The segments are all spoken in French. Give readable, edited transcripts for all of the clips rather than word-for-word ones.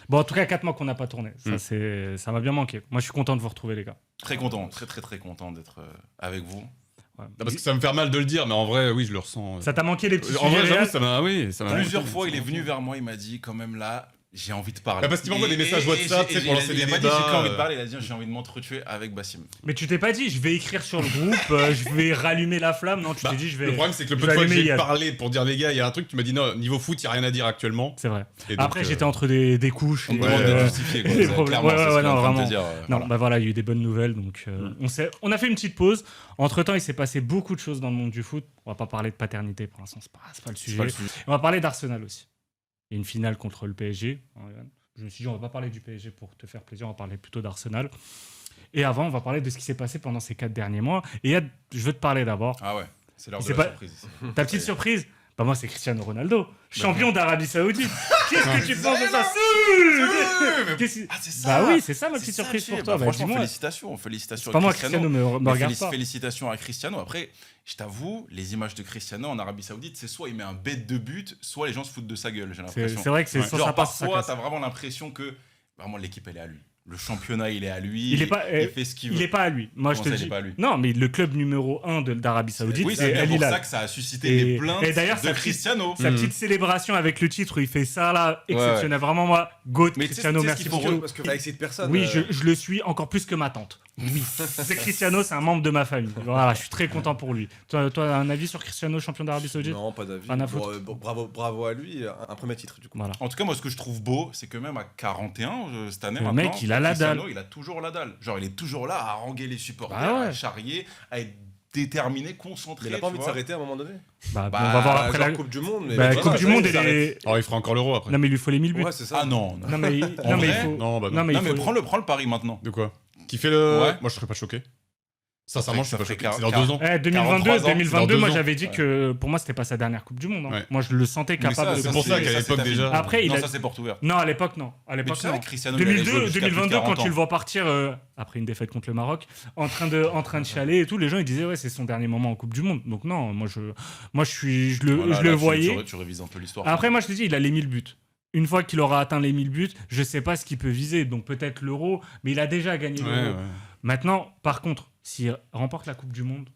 Bon, en tout cas, 4 mois qu'on n'a pas tourné. Ça m'a bien manqué. Moi, je suis content de vous retrouver, les gars. Très content, très content d'être avec vous. Ouais. Parce que ça me fait mal de le dire, mais en vrai, oui, je le ressens. Ça t'a manqué les petits En vrai, sujets j'avoue, réels ça m'a Plusieurs manqué, fois, ça il est m'a venu manqué. vers moi, il m'a dit quand même là, j'ai envie de parler. Parce qu'il m'envoie des messages WhatsApp, tu sais, pour lancer des Il m'a dit débats. j'ai pas envie de parler, il a dit j'ai envie de m'entretuer avec Bassim. Mais tu t'es pas dit, je vais écrire sur le groupe, je vais rallumer la flamme. Non, tu t'es dit, je vais. Le problème, c'est que le je peu vais de fois que allumer j'ai Yann. parlé pour dire les gars, il y a un truc, tu m'as dit non, niveau foot, il n'y a rien à dire actuellement. C'est vrai. Et donc, Après, j'étais entre des couches. On me et, demande de euh, justifier. les problèmes. Ouais, non, vraiment. Dire, Non, voilà. bah voilà, il y a eu des bonnes nouvelles. Donc, on a fait une petite pause. Entre-temps, il s'est passé beaucoup de choses dans le monde du foot. On va pas parler de paternité pour l'instant, c'est pas le C'est sujet. pas le sujet. On va parler d'Arsenal aussi. Il y a une finale contre le PSG. Je me suis dit, on va pas parler du PSG pour te faire plaisir, on va parler plutôt d'Arsenal. Et avant, on va parler de ce qui s'est passé pendant ces 4 derniers mois. Et Yann, je veux te parler d'abord. Ah ouais, c'est l'heure de C'est la pas- surprise. ici. Ta petite surprise, bah moi, c'est Cristiano Ronaldo, champion d'Arabie Saoudite. Qu'est-ce que tu penses de ça? Qu'est-ce que- Ah, c'est ça. Bah oui, c'est ça ma C'est petite ça, surprise tu pour sais. toi. Bah, Bah, franchement, dis-moi. félicitations C'est pas à moi, Cristiano. Cristiano me regarde pas. Félicitations à Cristiano. Après, je t'avoue, les images de Cristiano en Arabie Saoudite, c'est soit il met un bête de but, soit les gens se foutent de sa gueule, j'ai C'est l'impression. vrai que c'est Ouais. sans Genre ça passe, ça parfois, casse. t'as vraiment l'impression que vraiment l'équipe elle est à lui. Le championnat il est à lui. Il est pas- il fait ce qu'il veut. Il est pas à lui. Moi, je Comment te ça, le il est dis. pas à lui Non, mais le club numéro 1 d'Arabie Saoudite, Oui, c'est c'est bien Al pour Hilal. ça que ça a suscité des plaintes et d'ailleurs, de sa petite- Cristiano. Sa petite célébration avec le titre où il fait ça là, exceptionnel. Vraiment, moi, GOAT, Mais tu sais- Cristiano, tu sais ce merci qu'il pour faut tout. Parce que ça excite personne. Oui, je le suis encore plus que ma tante. Oui. C'est Cristiano, c'est un membre de ma famille. Voilà, je suis très content pour lui. Toi, un avis sur Cristiano, champion d'Arabie Saoudite? Non, pas d'avis. Rien à Bon, foutre. bravo à lui, un premier titre du coup. Voilà. En tout cas, moi, ce que je trouve beau, c'est que même à 41, cette année, Le maintenant, mec, il a la Cristiano, dalle. il a toujours la dalle. Genre, il est toujours là à haranguer les supporters, Bah ouais. à charrier, à être déterminé, concentré. Mais il a pas tu envie de vois. s'arrêter à un moment donné. Bah, Bah, on va voir après Genre la Coupe du Monde. Mais bah, voilà, Coupe du ça, Monde il et s'arrête. les. Alors, il fera encore l'euro après. Non, mais il lui faut les 1000 buts. Ouais, c'est ça. Ah non. Non, mais il vrai faut. Non, bah non. Non, mais Non, il mais faut. prends le pari maintenant. De quoi? Qui fait le. Ouais. Moi, je serais pas choqué. Sincèrement, je suis Ça pas ferait choqué. C'est quar- dans 2 ans. 2022, 43 ans, 2022, c'est dans moi 2 ans. j'avais dit que pour moi c'était pas sa dernière Coupe du Monde. Hein. Ouais. Moi je le sentais Mais capable de. c'est pour ça qu'à l'époque, ta déjà- fille. Après, il non, a- ça c'est porte ouverte. Non, à l'époque non. À Mais l'époque tu sais, non. avec Cristiano, il allait jouer 2002, jusqu'à plus de 2022, 40 quand tu le vois partir après une défaite contre le Maroc, en train de chialer et tout, les gens ils disaient ouais c'est son dernier moment en Coupe du Monde. Donc non, moi je Voilà, le là, voyais. Tu révises un peu l'histoire. Après moi je te dis il a les 1000 buts. Une fois qu'il aura atteint les 1000 buts, je sais pas ce qu'il peut viser. Donc peut-être l'Euro, mais il a déjà gagné Ouais, l'Euro. ouais. Maintenant, par contre, s'il remporte la Coupe du Monde,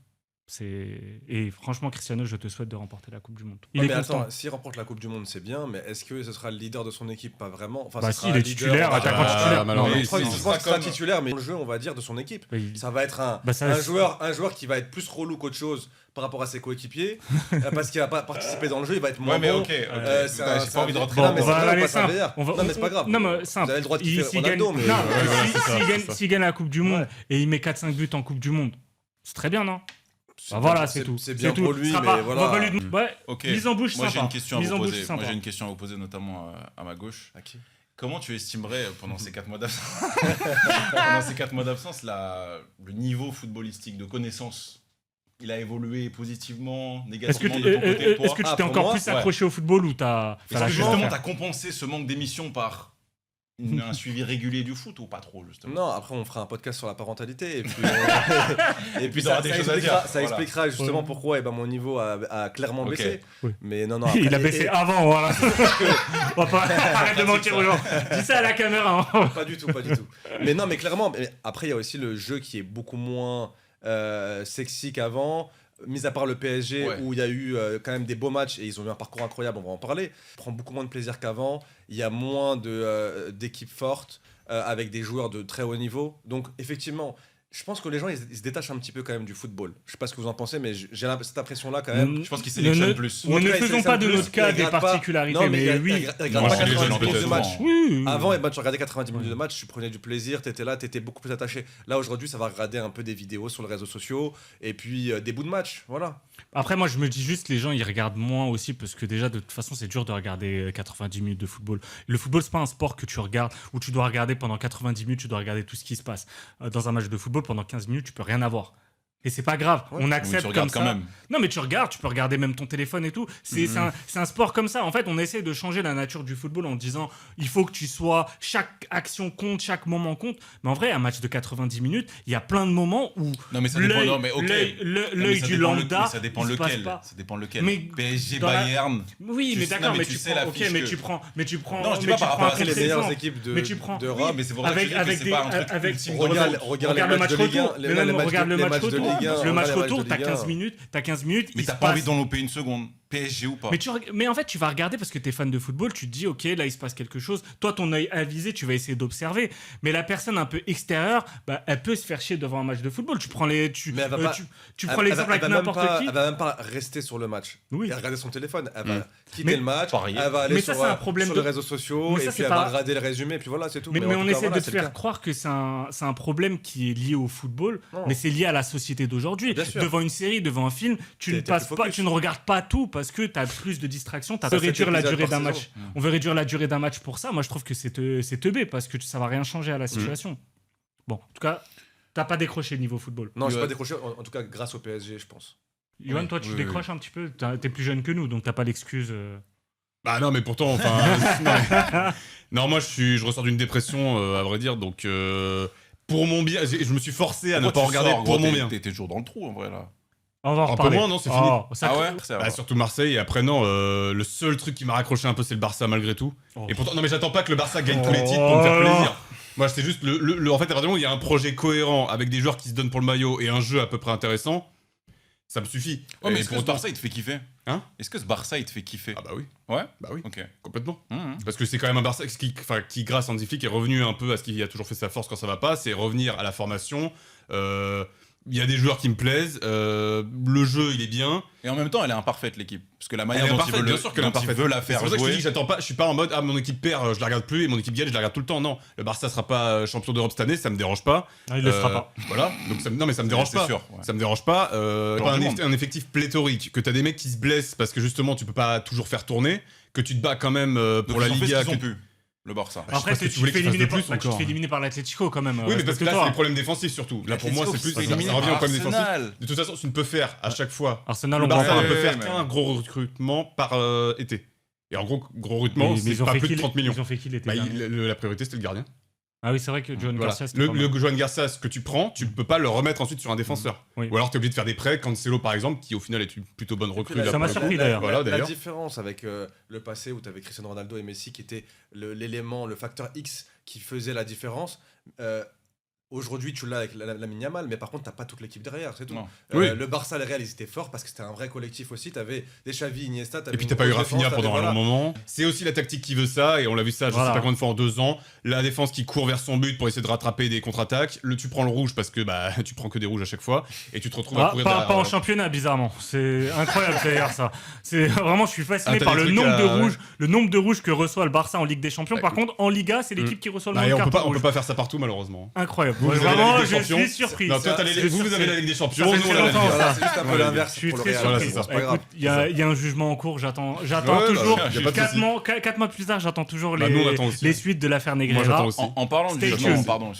et franchement Cristiano, je te souhaite de remporter la Coupe du Monde. Il Ouais, est mais constant. attends, s'il remporte la Coupe du Monde, c'est bien, mais est-ce que ce sera le leader de son équipe? Pas vraiment. Enfin, Bah ce si, sera il un est leader, titulaire, on va attaquant dire- Ah, titulaire. malheureusement, Je pense il qu'il sera sera comme- titulaire, mais le jeu, on va dire, de son équipe. Bah, il- Ça va être un Bah, joueur qui va être plus relou qu'autre chose par rapport à ses coéquipiers, parce qu'il va pas participer dans le jeu, il va être moins Ouais, mais bon. ok. C'est Putain, j'ai pas envie de rentrer Bon, Non, dans mais on c'est va grave, aller pas ça simple. VR. On va- Non, mais c'est pas grave. Non, mais Vous simple. avez le droit de Il- kiffer s'il gagne- Ronaldo, mais. non, Ouais, s'il gagne la Coupe du Monde Ouais. et il met 4-5 buts en Coupe du Monde, c'est très bien, non? c'est Bah bien- voilà, c'est tout. C'est bien tout. pour lui, Ce sera mais pas- on voilà. va pas lui demander- Ouais, Ok. mise en bouche Moi j'ai sympa. une question à Mise vous en bouche poser. sympa. Moi j'ai une question à vous poser, notamment à ma gauche. Ok. Comment tu estimerais pendant ces 4 mois d'absence pendant ces 4 mois d'absence le niveau footballistique de connaissance? Il a évolué positivement, Est-ce que négativement tu de ton côté, toi? est-ce que tu Ah, t'es pour encore moi, plus ouais. accroché au football ou t'as Est-ce que lâché justement l'affaire t'as compensé ce manque d'émission par un suivi régulier du foot ou pas trop justement? Non, après on fera un podcast sur la parentalité et puis, et puis il y aura des choses à dire. ça Voilà. expliquera justement Ouais. pourquoi mon niveau a clairement Ok. baissé. Oui. Mais non, non. Il a après- baissé avant, voilà. On va pas arrête de mentir aux gens. Dis ça à la caméra. hein. Pas du tout, pas du tout. Mais non, mais clairement, mais après il y a aussi le jeu qui est beaucoup moins sexy qu'avant. Mis à part le PSG Ouais. où il y a eu quand même des beaux matchs et ils ont eu un parcours incroyable, on va en parler. Je prends beaucoup moins de plaisir qu'avant. Il y a moins d'équipes fortes avec des joueurs de très haut niveau. Donc effectivement, je pense que les gens ils se détachent un petit peu quand même du football. Je sais pas ce que vous en pensez, mais j'ai cette impression-là quand même. Je pense qu'il sélectionne Ne- plus. Mais En tout ne cas, il faisons pas de sélectionne notre plus, cas il des regarde pas- particularités, Non, mais il oui. regarde Moi, pas chez les 90 jeunes, minutes de peut-être, match. non. Oui. Avant, tu regardais 90 minutes de match, tu prenais du plaisir, tu étais là, tu étais beaucoup plus attaché. Là, aujourd'hui, ça va regarder un peu des vidéos sur les réseaux sociaux et puis des bouts de match. Voilà. Après, moi, je me dis juste, les gens, ils regardent moins aussi parce que déjà, de toute façon, c'est dur de regarder 90 minutes de football. Le football, c'est pas un sport que tu regardes où tu dois regarder pendant 90 minutes, tu dois regarder tout ce qui se passe. Dans un match de football, pendant 15 minutes, tu peux rien avoir. Et c'est pas grave, Ouais. on Mais accepte tu comme regardes ça. quand même. Non, mais tu regardes, tu peux regarder même ton téléphone et tout. C'est un sport comme ça. En fait, on essaie de changer la nature du football en disant il faut que tu sois. Chaque action compte, chaque moment compte. Mais en vrai, un match de 90 minutes, il y a plein de moments où Non, mais ça dépend. l'œil Non, mais ok. l'œil du lambda. Mais ça dépend il se passe lequel. pas. Ça dépend lequel. Mais PSG, dans la- Bayern. Oui, Tu mais sais- d'accord, non, mais tu tu sais prends. la Ok, fiche mais que- tu prends. Non, je dis mais pas par rapport prends à un ça, Après, les contre-exemple. meilleures équipes Mais tu prends. d'Europe. Oui, mais c'est pour ça que je Avec, dis que avec c'est des, pas un truc avec, ultime. Regarde le match de Ligue 1. Mais même regarde le match retour. Le match retour, t'as t'as 15 minutes, Mais il t'as se pas envie passe. d'en louper une seconde. PSG ou pas. Mais en fait, tu vas regarder parce que t'es fan de football, tu te dis, ok, là, il se passe quelque chose. Toi, ton œil avisé, tu vas essayer d'observer. Mais la personne un peu extérieure, bah, elle peut se faire chier devant un match de football. Tu prends les, tu, Mais elle va pas- tu prends l'exemple avec n'importe qui. Elle va même pas rester sur le match Oui. et regarder son téléphone. Elle va quitter Mais- le match, Parier. elle va aller Mais ça, sur, c'est un problème sur de- les réseaux sociaux Mais et ça, puis c'est elle pas- va regarder le résumé, et puis voilà, c'est tout. Mais en on tout cas, essaie voilà, de te c'est le faire cas. croire que c'est un problème qui est lié au football, Non. mais c'est lié à la société d'aujourd'hui. Bien sûr. Devant une série, devant un film, tu T'es- ne t'es passes plus pas, focus. tu ne regardes pas tout parce que tu as plus de distractions. On Ça, veut c'est réduire la épisode durée par d'un saison. match. On veut réduire la durée d'un match pour ça. Moi, je trouve que c'est teubé parce que ça va rien changer à la situation. Bon, en tout cas, t'as pas décroché niveau football. Non, je Ouais. pas décroché, en tout cas grâce au PSG, je pense. Johan, Oui, toi, tu oui, décroches un petit peu. T'es plus jeune que nous, donc t'as pas l'excuse. Bah non, mais pourtant, enfin. non, moi, je ressors d'une dépression, à vrai dire, donc. Pour mon bien, je me suis forcé à ne pas Pourquoi tu regarder sors, pour gros, mon bien. T'es toujours dans le trou en vrai là. On va en Un peu reparler. moins, non, c'est fini. Ça- Ah ouais Ça va. Bah, surtout Marseille, et après, non, le seul truc qui m'a raccroché un peu, c'est le Barça malgré tout. Oh. Et pourtant, non, mais j'attends pas que le Barça gagne tous les titres pour me faire Oh. plaisir. Moi, c'est juste en fait, à partir du moment où il y a un projet cohérent avec des joueurs qui se donnent pour le maillot et un jeu à peu près intéressant, ça me suffit. Ouais, mais Et est-ce que pour ce autant- Barça il te fait kiffer Hein Est-ce que ce Barça il te fait kiffer Ah bah oui, Ouais bah oui, Ok. complètement. Mhm. Parce que c'est quand même un Barça qui grâce à Hansi Flick, est revenu un peu à ce qu'il a toujours fait sa force quand ça va pas, c'est revenir à la formation. Il y a des joueurs qui me plaisent, le jeu il est bien. Et en même temps, elle est imparfaite l'équipe. Parce que la Elle manière est dont imparfaite, il veut, bien sûr qu'elle est dont il imparfaite. veut la C'est faire pour ça que je te dis jouer. que j'attends pas, je suis pas en mode mon équipe perd, je la regarde plus et mon équipe gagne, je la regarde tout le temps. Non, le Barça sera pas champion d'Europe cette année, ça me dérange pas. Ah, il le sera pas. Voilà, donc non mais ça me dérange C'est pas. sûr, ouais. Ça me dérange pas. Pas du monde. un effectif pléthorique, que t'as des mecs qui se blessent parce que justement tu peux pas toujours faire tourner, que tu te bats quand même pour Donc, la ils ont fait ce Liga. qu'ils ont que- pu, le Barça. je sais Après, pas ce que tu tu te voulais fais qu'ils fassent de éliminer plus par, tu te encore. fais éliminer par l'Atlético quand même. Oui, mais parce que là, c'est respecte-toi. des problèmes défensifs surtout. Là, pour moi, c'est plus. Ça revient au problème défensif. Arsenal. De toute façon, tu ne peux faire à chaque fois. Arsenal, Le on va en Barça ne parler. peut faire mais- qu'un gros recrutement par été. Et en gros recrutement, Mais c'est ils ont pas fait plus de qui 30 millions. Ils ont fait qui l'été Bah, dernier la priorité, c'était le gardien. Ah oui, c'est vrai que Johan Voilà. Garcia, c'était pas mal. Le Joan Garcia, ce que tu prends, tu ne peux pas le remettre ensuite sur un défenseur. Oui. Ou alors tu es obligé de faire des prêts. Cancelo, par exemple, qui au final est une plutôt bonne recrue. La- là, Ça m'a pour le surpris, coup. d'ailleurs. Voilà, La d'ailleurs. différence avec le passé où tu avais Cristiano Ronaldo et Messi qui étaient l'élément, le facteur X qui faisait la différence. Aujourd'hui, tu l'as avec Lamine Yamal, mais par contre, tu n'as pas toute l'équipe derrière, c'est tout. Non. Oui. Le Barça, le Real, ils étaient forts parce que c'était un vrai collectif aussi. Tu avais des Xavi, Iniesta. Et puis t'as pas eu Rafinha pendant un long moment. C'est aussi la tactique qui veut ça, et on l'a vu ça, je Voilà. sais pas combien de fois en 2 ans. La défense qui court vers son but pour essayer de rattraper des contre-attaques. Tu prends le rouge parce que bah tu prends que des rouges à chaque fois, et tu te retrouves à Ah, courir pas, derrière. pas en championnat, bizarrement. C'est incroyable d'ailleurs ça. C'est vraiment, je suis fasciné Ah, t'as par des le trucs nombre de à- rouges, le nombre de rouges que reçoit le Barça en Ligue des Champions. Bah, Par écoute. contre, en Liga, c'est l'équipe qui reçoit le Bah, moins et de on peut cartons pas, on rouges. peut pas faire ça partout malheureusement. Incroyable. Vous avez la Vraiment, Ligue des je Champions. suis surpris. Non, toi, Ça, vous surpris. avez la Ligue des Champions, Ça fait nous on très a la longtemps, Ligue. ça. Voilà, c'est juste un peu Ouais, l'inverse Je suis pour le très Real. Voilà, surpris. c'est ça. C'est pas grave. Écoute, il y a un jugement en cours. J'attends Ouais, toujours. bah, y a pas de 4 souci. mois, 4 mois plus tard, j'attends toujours Bah, nous, on attend aussi. les suites de l'affaire Moi, Negreira. j'attends aussi. En parlant de Stay jugement, tuned. pardon,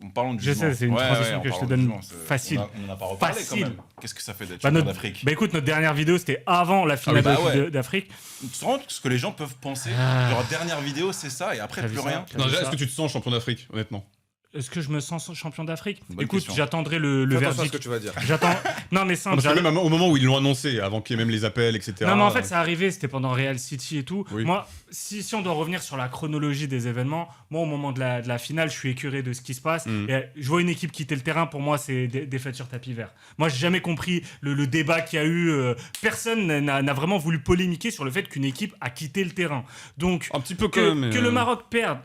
en parlant de Je jugement. sais, c'est une transition en que je te parlant de donne jugement, c'est- facile. On en a pas reparlé quand Facile. même. Qu'est-ce que ça fait d'être Bah, champion notre- d'Afrique Bah écoute, notre dernière vidéo, c'était avant la finale bah de ouais. Coupe d'Afrique. Tu te rends compte ce que les gens peuvent penser Ah. Leur dernière vidéo, c'est ça, et après T'as plus vu ça rien. T'as Non, vu déjà, ça est-ce que tu te sens champion d'Afrique, honnêtement? Est-ce que je me sens champion d'Afrique? Bonne Écoute, question. j'attendrai le Fais attention à ce que verdict. tu vas dire. J'attends. Non, mais simple. Parce que même au moment où ils l'ont annoncé, avant qu'il y ait même les appels, etc. Non, mais en fait, ça arrivait, c'était pendant Real City et tout. Oui. Moi, si on doit revenir sur la chronologie des événements, moi, au moment de la finale, je suis écœuré de ce qui se passe. Mm. Et je vois une équipe quitter le terrain, pour moi, c'est défaite sur tapis vert. Moi, j'ai jamais compris le débat qu'il y a eu. Personne n'a vraiment voulu polémiquer sur le fait qu'une équipe a quitté le terrain. Donc, un petit peu que, quand même. que le Maroc perde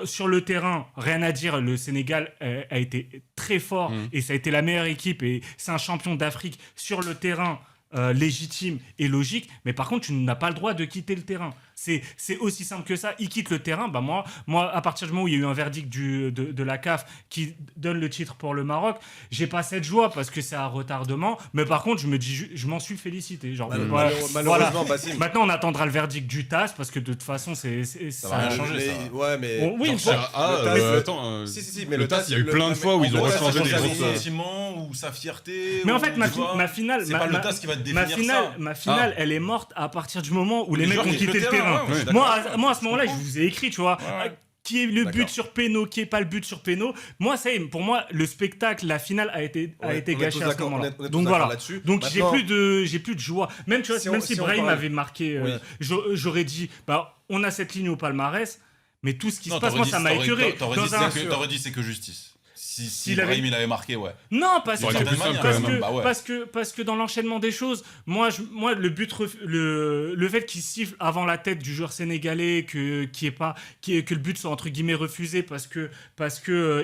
sur le terrain, rien à dire. Le Sénégal a été très fort Mm. et ça a été la meilleure équipe et c'est un champion d'Afrique sur le terrain. Légitime et logique, mais par contre, tu n'as pas le droit de quitter le terrain. C'est aussi simple que ça. Il quitte le terrain. Bah moi, à partir du moment où il y a eu un verdict de la CAF qui donne le titre pour le Maroc, j'ai pas cette joie parce que c'est un retardement. Mais par contre, je me dis, je m'en suis félicité. Genre, Malheureusement, Bassim. Maintenant, on attendra le verdict du TAS parce que de toute façon, Ça va rien changer, ça. Ouais, mais. Oui, Genre, Attends, Si, mais le TAS, il y a eu plein de fois où ils ont En fait, rechangé ça des change grosses. son sentiment ou sa fierté. Mais en ou, fait, tu vois, ma finale, c'est pas le TAS qui va te définir ça. ma finale, elle est morte à partir du moment où les mecs joueurs ont quittent quitté le terrain. ouais, je suis Moi, d'accord. moi, à ce moment-là, je comprends. vous ai écrit, tu vois. Ouais. Qui est le but D'accord. sur péno, qui est pas le but sur péno. Moi, ça y est, pour moi, le spectacle, la finale a été gâché à ce moment-là. Donc voilà. Là-dessus. Donc Maintenant, j'ai plus de joie. Même tu vois, si même on- si si on Brahim parle- avait marqué, Oui. j'aurais dit, bah, on a cette ligne au palmarès, mais tout ce qui se Non, passe, moi, ça m'a écœuré. T'aurais dit c'est que justice. Si S'il avait- Brahim il avait marqué, ouais. Non, parce Ça aurait été que, plus simple, parce, quand même, que, bah ouais. parce que dans l'enchaînement des choses, moi le fait qu'il siffle avant la tête du joueur sénégalais, que le but soit entre guillemets refusé parce que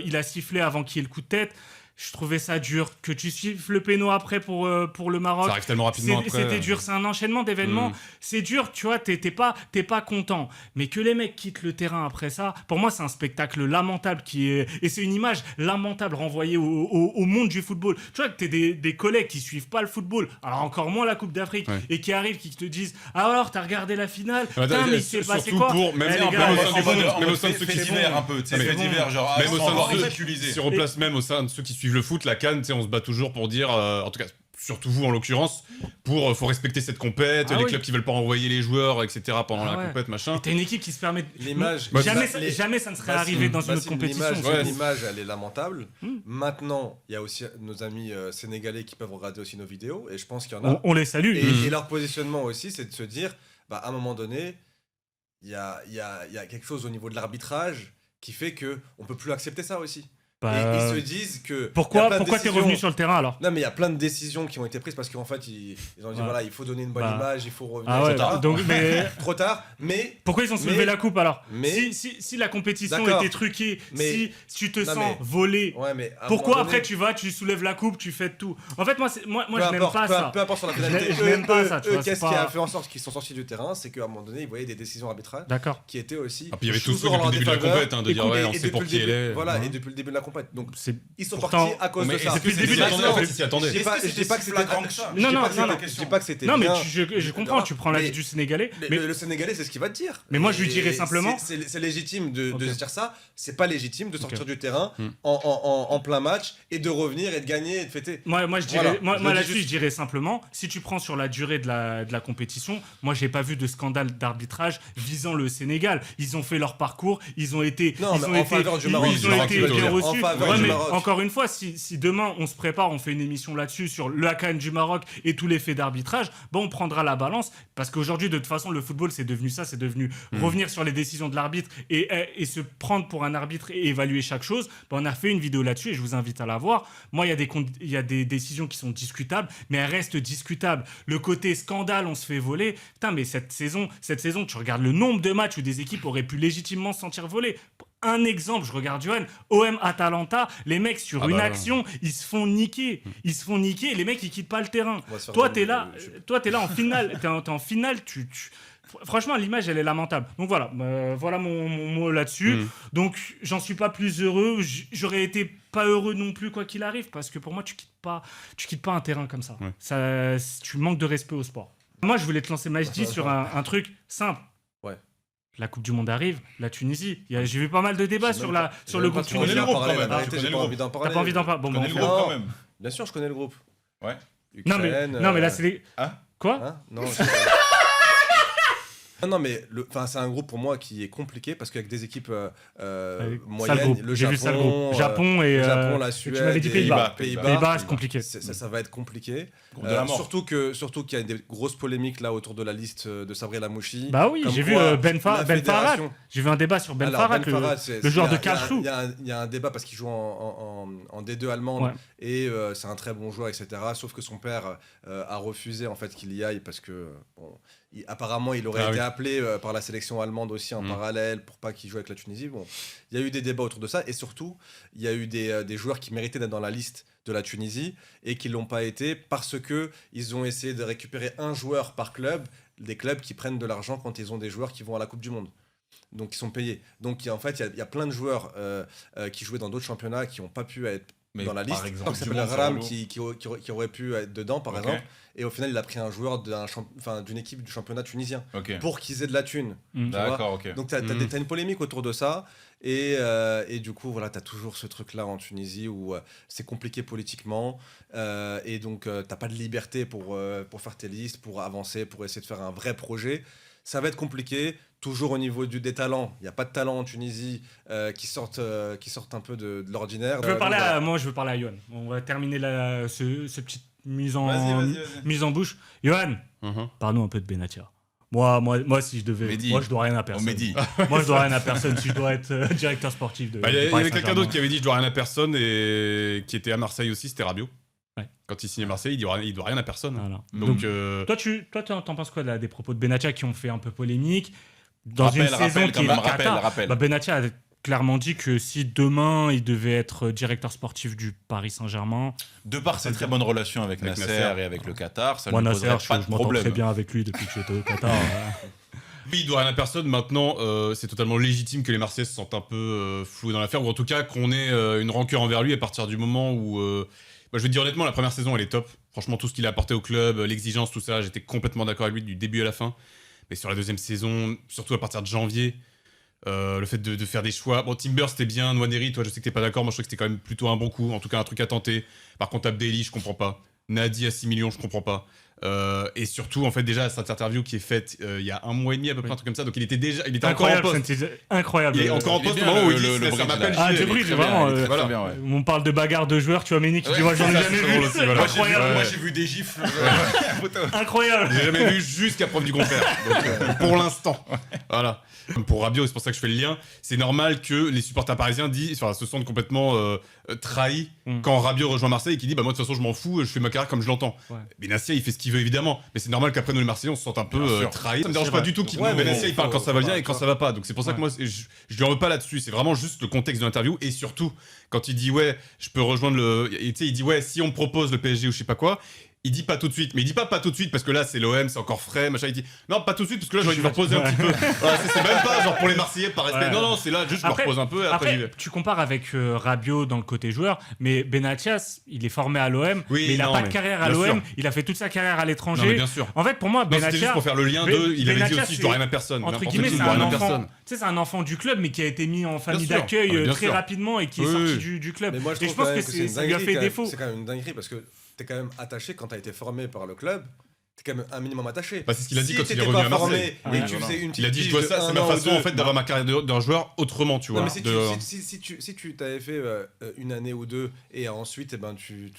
il a sifflé avant qu'il y ait le coup de tête, je trouvais ça dur. Que tu siffles le péno après pour le Maroc, Ça arrive tellement rapidement après. c'était dur, c'est un enchaînement d'événements. C'est dur, tu vois, t'es pas content. Mais que les mecs quittent le terrain après ça, pour moi, c'est un spectacle lamentable et c'est une image lamentable renvoyée au monde du football. Tu vois, que t'es des collègues qui suivent pas le football, alors encore moins la Coupe d'Afrique, Ouais. et qui arrivent, qui te disent ah alors, t'as regardé la finale? Ouais, Putain, mais il s'est passé surtout quoi? pour- même Eh, en les plein gars, au sein du c'est monde, bon. même au sein de ceux fait qui divers font- un peu, tu sais, Mais fait bon. divers, genre, Même au sein on va de ceux- ridiculiser. Si on replace même au sein de ceux qui suivent le foot, la CAN, tu sais, on se bat toujours pour dire, en tout cas, surtout vous en l'occurrence, faut respecter cette compète, Ah les oui. clubs qui veulent pas envoyer les joueurs, etc. pendant Ah la ouais. compète, machin. T'as une équipe qui se permet. L'image. Bah, Jamais ça ne serait arrivé dans une autre compétition. L'image, elle est lamentable. Hmm. Maintenant, il y a aussi nos amis sénégalais qui peuvent regarder aussi nos vidéos, et je pense qu'il y en a. On les salue. Et leur positionnement aussi, c'est de se dire, bah, à un moment donné, il y a quelque chose au niveau de l'arbitrage qui fait que on peut plus accepter ça aussi. Bah, Et ils se disent que. il y a Pourquoi plein de t'es décisions- revenu sur le terrain alors? Non, mais il y a plein de décisions qui ont été prises parce qu'en fait, ils ont dit Ouais. voilà, il faut donner une bonne Bah. image, il faut revenir. Ah ouais, etc. donc, mais Trop tard, mais. pourquoi ils ont soulevé Mais- la coupe alors? mais- Si la compétition D'accord. était truquée, Mais- si tu te Non, sens mais- volé, Ouais, mais. à un pourquoi moment après donné, tu soulèves la coupe, tu fais tout? En fait, moi peu je n'aime importe, pas ça. peu importe sur la finalité. Je n'aime pas ça, tu vois, c'est Qu'est-ce pas- qui a fait en sorte qu'ils sont sortis du terrain, c'est qu'à un moment donné, ils voyaient des décisions arbitrales D'accord. qui étaient aussi. Ah, puis il y avait tous ceux toujours en depuis le début de la leur défaveur. compète, hein, de dire, ouais, on sait pour qui elle est. Voilà, Ouais. et depuis le début de la compète. Donc, C'est ils sont Pourtant- partis à cause Mais de ça. est-ce que Depuis le début, c'est- maintenant, en fait, ils s'y attendaient. Je dis pas que c'était flagrant que ça. Non, non, non, Je dis pas que c'était non, mais bien. je comprends. Tu prends l'avis Mais- du Sénégalais, Mais mais le Sénégalais, c'est ce qu'il va te dire. Mais moi, je lui Et dirais simplement- C'est légitime de Ok. se dire ça. C'est pas légitime de sortir Ok. du terrain Hmm. en plein match et de revenir et de gagner et de fêter. moi je dirais, Voilà. moi Je le dis là-dessus, juste. je dirais simplement, si tu prends sur la durée de la compétition, moi j'ai pas vu de scandale d'arbitrage visant le Sénégal. Ils ont fait leur parcours, ils ont été, Non, ils mais ont en été, faveur du ils Maroc, ont du Maroc, été plutôt, bien en reçus. faveur Ouais, du mais Maroc. encore une fois, si demain on se prépare, on fait une émission là-dessus sur le CAN du Maroc et tous les faits d'arbitrage, bon, on prendra la balance parce qu'aujourd'hui de toute façon le football c'est devenu ça, c'est devenu revenir sur les décisions de l'arbitre et se prendre pour un arbitre et évaluer chaque chose. Bon, on a fait une vidéo là-dessus et je vous invite à la voir. Moi, il y a des décisions qui sont discutables, mais elles restent discutables. Le côté scandale, on se fait voler. Putain, mais cette saison, tu regardes le nombre de matchs où des équipes auraient pu légitimement se sentir volées. Un exemple, je regarde Johan, OM Atalanta, les mecs sur Ah une bah, action, ils se font niquer. Ils se font niquer et les mecs, ils quittent pas le terrain. On va se faire Toi, jaloux, t'es là en finale. T'es en finale, franchement, l'image, elle est lamentable. Donc voilà, voilà mon mot là-dessus. Donc, j'en suis pas plus heureux. J'aurais été pas heureux non plus, quoi qu'il arrive, parce que pour moi, tu quittes pas un terrain comme ça. Ouais. Tu manques de respect au sport. Moi, je voulais te lancer Majdi sur un truc simple. Ouais. La Coupe du Monde arrive, la Tunisie. J'ai vu pas mal de débats sur J'ai le même groupe pas trop envie tunisien. d'en tunisien. Tu connais le groupe, parler, quand même, la hein, vérité, tu j'ai connais pas le envie d'en T'as parler. pas envie d'en parler? Bon, Tu connais bon, le on groupe fait- quand même. Bien sûr, je connais le groupe. Ouais. Non, mais là, c'est les. Hein Quoi? Hein non, non, mais c'est un groupe pour moi qui est compliqué parce qu'avec des équipes Sale moyennes, groupe. le J'ai vu ça le groupe. Japon et. le Japon, la tu Suède, m'avais dit et Pays-Bas. Pays-Bas. Pays-Bas, c'est compliqué. Ça va être compliqué. Groupe de la mort. Surtout qu'il y a des grosses polémiques là autour de la liste de Sabri Lamouchi. Bah oui, Comme j'ai vu quoi, Ben la Farhat. fédération- J'ai vu un débat sur Ben Alors, Farhat, Ben Farhat, c'est- le joueur il y a- de Karlsruhe. Il y a un débat parce qu'il joue en D2 allemande Ouais. et c'est un très bon joueur, etc. Sauf que son père a refusé en fait qu'il y aille parce que bon, apparemment il aurait Ah été oui. appelé par la sélection allemande aussi en parallèle pour pas qu'il joue avec la Tunisie. Bon, il y a eu des débats autour de ça et surtout il y a eu des joueurs qui méritaient d'être dans la liste de la Tunisie et qui l'ont pas été parce que ils ont essayé de récupérer un joueur par club des clubs qui prennent de l'argent quand ils ont des joueurs qui vont à la Coupe du Monde. Donc, ils sont payés. Donc, en fait, il y a plein de joueurs qui jouaient dans d'autres championnats qui n'ont pas pu être Mais dans la par liste. exemple, Qui du s'appelle monde, c'est Ram, relou. qui aurait pu être dedans, par Ok. exemple. Et au final, il a pris un joueur d'une équipe du championnat tunisien Ok. pour qu'ils aient de la thune. Mm. D'accord, ok. Donc, t'as une polémique autour de ça. Et du coup, voilà, t'as toujours ce truc-là en Tunisie où c'est compliqué politiquement. Et donc, t'as pas de liberté pour faire tes listes, pour avancer, pour essayer de faire un vrai projet. Ça va être compliqué. Toujours au niveau des talents. Il n'y a pas de talent en Tunisie qui sortent un peu de l'ordinaire. Moi, je veux parler à Yohan. On va terminer ce petite mise en bouche. Yohan, Mhm. parle-nous un peu de Benatia. Moi, si je devais. Mehdi. Moi, je dois rien à On personne. m'a dit. Moi, je dois rien à personne si je dois être directeur sportif de. Bah, il y de Paris avait quelqu'un Saint-Germain. d'autre qui avait dit je dois rien à personne et qui était à Marseille aussi, c'était Rabiot. Ouais. Quand il signait Marseille, il doit rien à personne. Voilà. Donc, Toi, t'en penses quoi des propos de Benatia qui ont fait un peu polémique dans une saison Rappel, qui quand est même, cata. rappel. Bah, Benatia a clairement dit que si demain il devait être directeur sportif du Paris Saint-Germain, De par ses très bonnes relations avec Avec Nasser Nasser. et avec le Qatar, ça moi ne Nasser, poserait je pas de m'entends très problème. bien avec lui depuis que j'étais au Qatar. oui, il doit rien à personne. Maintenant, c'est totalement légitime que les Marseillais se sentent un peu floués dans l'affaire, ou en tout cas qu'on ait une rancœur envers lui à partir du moment où. Bah, je vais te dire honnêtement, la première saison, elle est top. Franchement, tout ce qu'il a apporté au club, l'exigence, tout ça, j'étais complètement d'accord avec lui du début à la fin. Mais sur la deuxième saison, surtout à partir de janvier, le fait de faire des choix. Bon, Timber, c'était bien. Nwaneri, toi, je sais que t'es pas d'accord. Moi, je trouve que c'était quand même plutôt un bon coup. En tout cas, un truc à tenter. Par contre, Abdelli, je comprends pas. Nadi à 6 millions, je comprends pas. Et surtout, en fait, déjà, cette interview qui est faite il y a 1 mois et demi à peu près, un truc comme ça. Donc, il était encore en poste. Incroyable. Il est encore en Il est poste au bien, moment où il le- dit le ça bridge, m'appelle là. Ah, JL. de bridge, Très bien, vraiment. il est très voilà. bien, ouais. On parle de bagarre de joueurs, tu vois, Méni qui dit Ouais, moi j'en ai ça, jamais c'est vu. drôle aussi, voilà. Incroyable. Ouais. Moi, j'ai vu des gifles. Incroyable. J'ai jamais vu jusqu'à preuve du contraire. Donc, pour l'instant. Voilà. Pour Rabiot, c'est pour ça que je fais le lien. C'est normal que les supporters parisiens se sentent complètement trahis quand Rabiot rejoint Marseille et qu'il dit bah moi de toute façon je m'en fous, je fais ma carrière comme je l'entends. Ouais. Benassia il fait ce qu'il veut évidemment, mais c'est normal qu'après nous les Marseillais on se sente un peu Bien sûr. trahis. Ça me dérange C'est pas vrai. du tout qu'il Ouais, mais Benassia il parle quand ça va bien et quand ça va pas. Donc c'est pour ça que Ouais. moi je lui en veux pas là-dessus. C'est vraiment juste le contexte de l'interview et surtout quand il dit ouais je peux rejoindre tu sais il dit ouais si on me propose le PSG ou je sais pas quoi. Il dit pas tout de suite, mais il dit pas tout de suite parce que là c'est l'OM, c'est encore frais, machin. Il dit non, pas tout de suite parce que là j'aurais dû leur poser un petit peu. Voilà, c'est même pas genre pour les Marseillais par respect. Ouais. Non, c'est là juste je leur Après- pose un peu et après j'y vais. Après, tu compares avec Rabiot dans le côté joueur, mais Benatias, il est formé à l'OM, Oui, mais il n'a non, pas de mais carrière à bien l'OM. sûr. Il a fait toute sa carrière à Non, mais l'étranger. bien sûr. En fait, pour moi, Non, c'était juste Benatia, pour faire le lien Ben- de. Il avait dit Benatia, aussi je dois c'est- rien à personne. entre N'importe guillemets, qui, c'est je dois un rien à enfant. personne. Tu sais, c'est un enfant du club, mais qui a été mis en famille sûr. d'accueil Ah, mais bien très sûr. rapidement et qui est Oui, sorti oui. du club. Mais moi, je Et trouve je pense quand que même c'est une ça lui a dinguerie, fait quand même. défaut. C'est quand même une dinguerie parce que t'es quand même attaché quand t'as été formé par le club. T'es quand même un minimum attaché. Bah, c'est ce qu'il a dit Si quand il est t'étais revenu pas à Marseille. formé et Ouais, que tu voilà. faisais une Il petite a dit je pige dois de ça, c'est un ma an ou façon deux. en fait d'avoir ma carrière d'un joueur autrement, tu Non, vois. mais si tu t'avais fait une année ou deux et ensuite eh ben, tu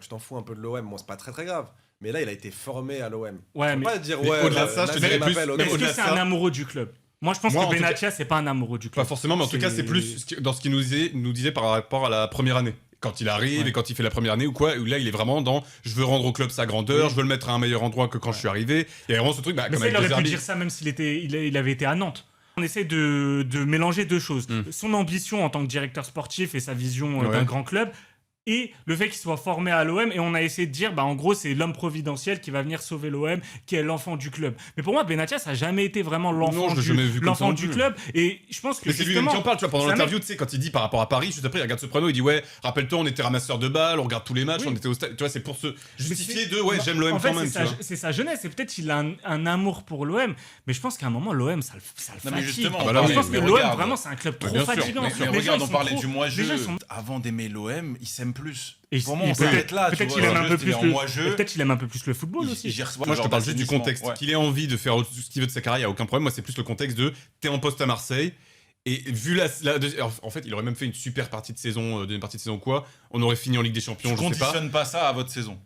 t'en fous un peu de l'OM, bon, c'est pas très très grave. Mais là, il a été formé à l'OM. Ouais, Tu peux mais- pas dire mais ouais, au-delà de ça, je te dirais plus- Mais Même est-ce au-delà que de c'est ça- un amoureux du club? Moi, je pense Moi, en que tout cas- Benatia, c'est pas un amoureux du Pas club. forcément, mais en tout cas, c'est plus dans ce qu'il nous disait par rapport à la première année. Quand il arrive Ouais. et quand il fait la première année ou quoi, où là il est vraiment dans je veux rendre au club sa grandeur, je veux le mettre à un meilleur endroit que quand je suis arrivé. Il y a vraiment ce truc, bah, Mais comme ça, il avec aurait pu De Zerbi. dire ça même s'il il avait été à Nantes. On essaie de mélanger deux choses. Son ambition en tant que directeur sportif et sa vision d'un Ouais. grand club, et le fait qu'il soit formé à l'OM. Et on a essayé de dire, bah, en gros, c'est l'homme providentiel qui va venir sauver l'OM, qui est l'enfant du club. Mais pour moi, Benatia, ça n'a jamais été vraiment Non, l'enfant je l'ai jamais vu comme ça l'enfant non du plus. club. Et je pense que Mais c'est lui-même justement... qui en parle, tu vois, pendant ça l'interview, tu sais, quand il dit par rapport à Paris, juste après, il regarde Soprano, il dit ouais, rappelle-toi, on était ramasseurs de balles, on regarde tous les matchs, Oui. on était au stade. Tu vois, c'est pour se justifier c'est- de ouais, j'aime l'OM En fait, quand même, c'est tu vois. c'est sa jeunesse. Et peut-être qu'il a un amour pour l'OM. Mais je pense qu'à un moment, l'OM, ça le Non, mais fatigue. justement, on parlait- je pense que mais l'OM, regarde. vraiment, c'est un club trop bien sûr, fatigant. bien Mais sûr. Les regarde, gens, on ils parlait sont du trop- moi-jeu. les gens, ils sont- Avant d'aimer l'OM, ils s'aiment plus. Et Pour moi, et on s'arrête là, tu peut-être vois. qu'il aime un peu Juste, il plus est en le moi-jeu. peut-être qu'il aime un peu plus le football aussi. Moi, je te parle juste du contexte. Qu'il ait envie de faire tout ce qu'il veut de sa carrière, il n'y a aucun problème. Moi, c'est plus le contexte de t'es en poste à Marseille. Et vu en fait, il aurait même fait une super partie de saison, deuxième partie de saison quoi. On aurait fini en Ligue des Champions, Je je sais pas. conditionne pas ça à votre saison.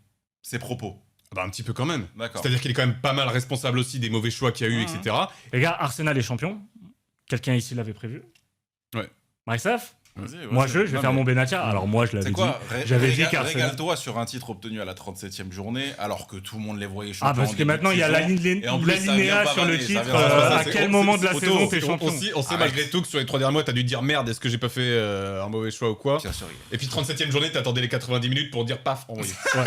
Ces propos. Ah bah, un petit peu quand même. D'accord. C'est-à-dire qu'il est quand même pas mal responsable aussi des mauvais choix qu'il y a eu, etc. Les gars, Arsenal est champion. Quelqu'un ici l'avait prévu. Ouais. Marisaf, Vas-y, Moi, vas-y. je vais Non, faire mais mon Benatia. Alors, moi, je l'avais C'est dit. quoi J'avais dit qu'Arsenal. Régale-toi sur un titre obtenu à la 37e journée, alors que tout le monde les voyait champions. Ah, parce en que début maintenant, de il y a saison. Et en plus, ça vient l'alinéa sur le pavaner, ça titre. vient À pavaner. quel moment de la saison t'es champion? On sait Arrête. malgré tout que sur les 3 derniers mois, t'as dû dire merde, est-ce que j'ai pas fait un mauvais choix ou quoi. Bien sûr. Et puis 37ème journée, t'attendais les 90 minutes pour dire paf, envoyé. Ouais,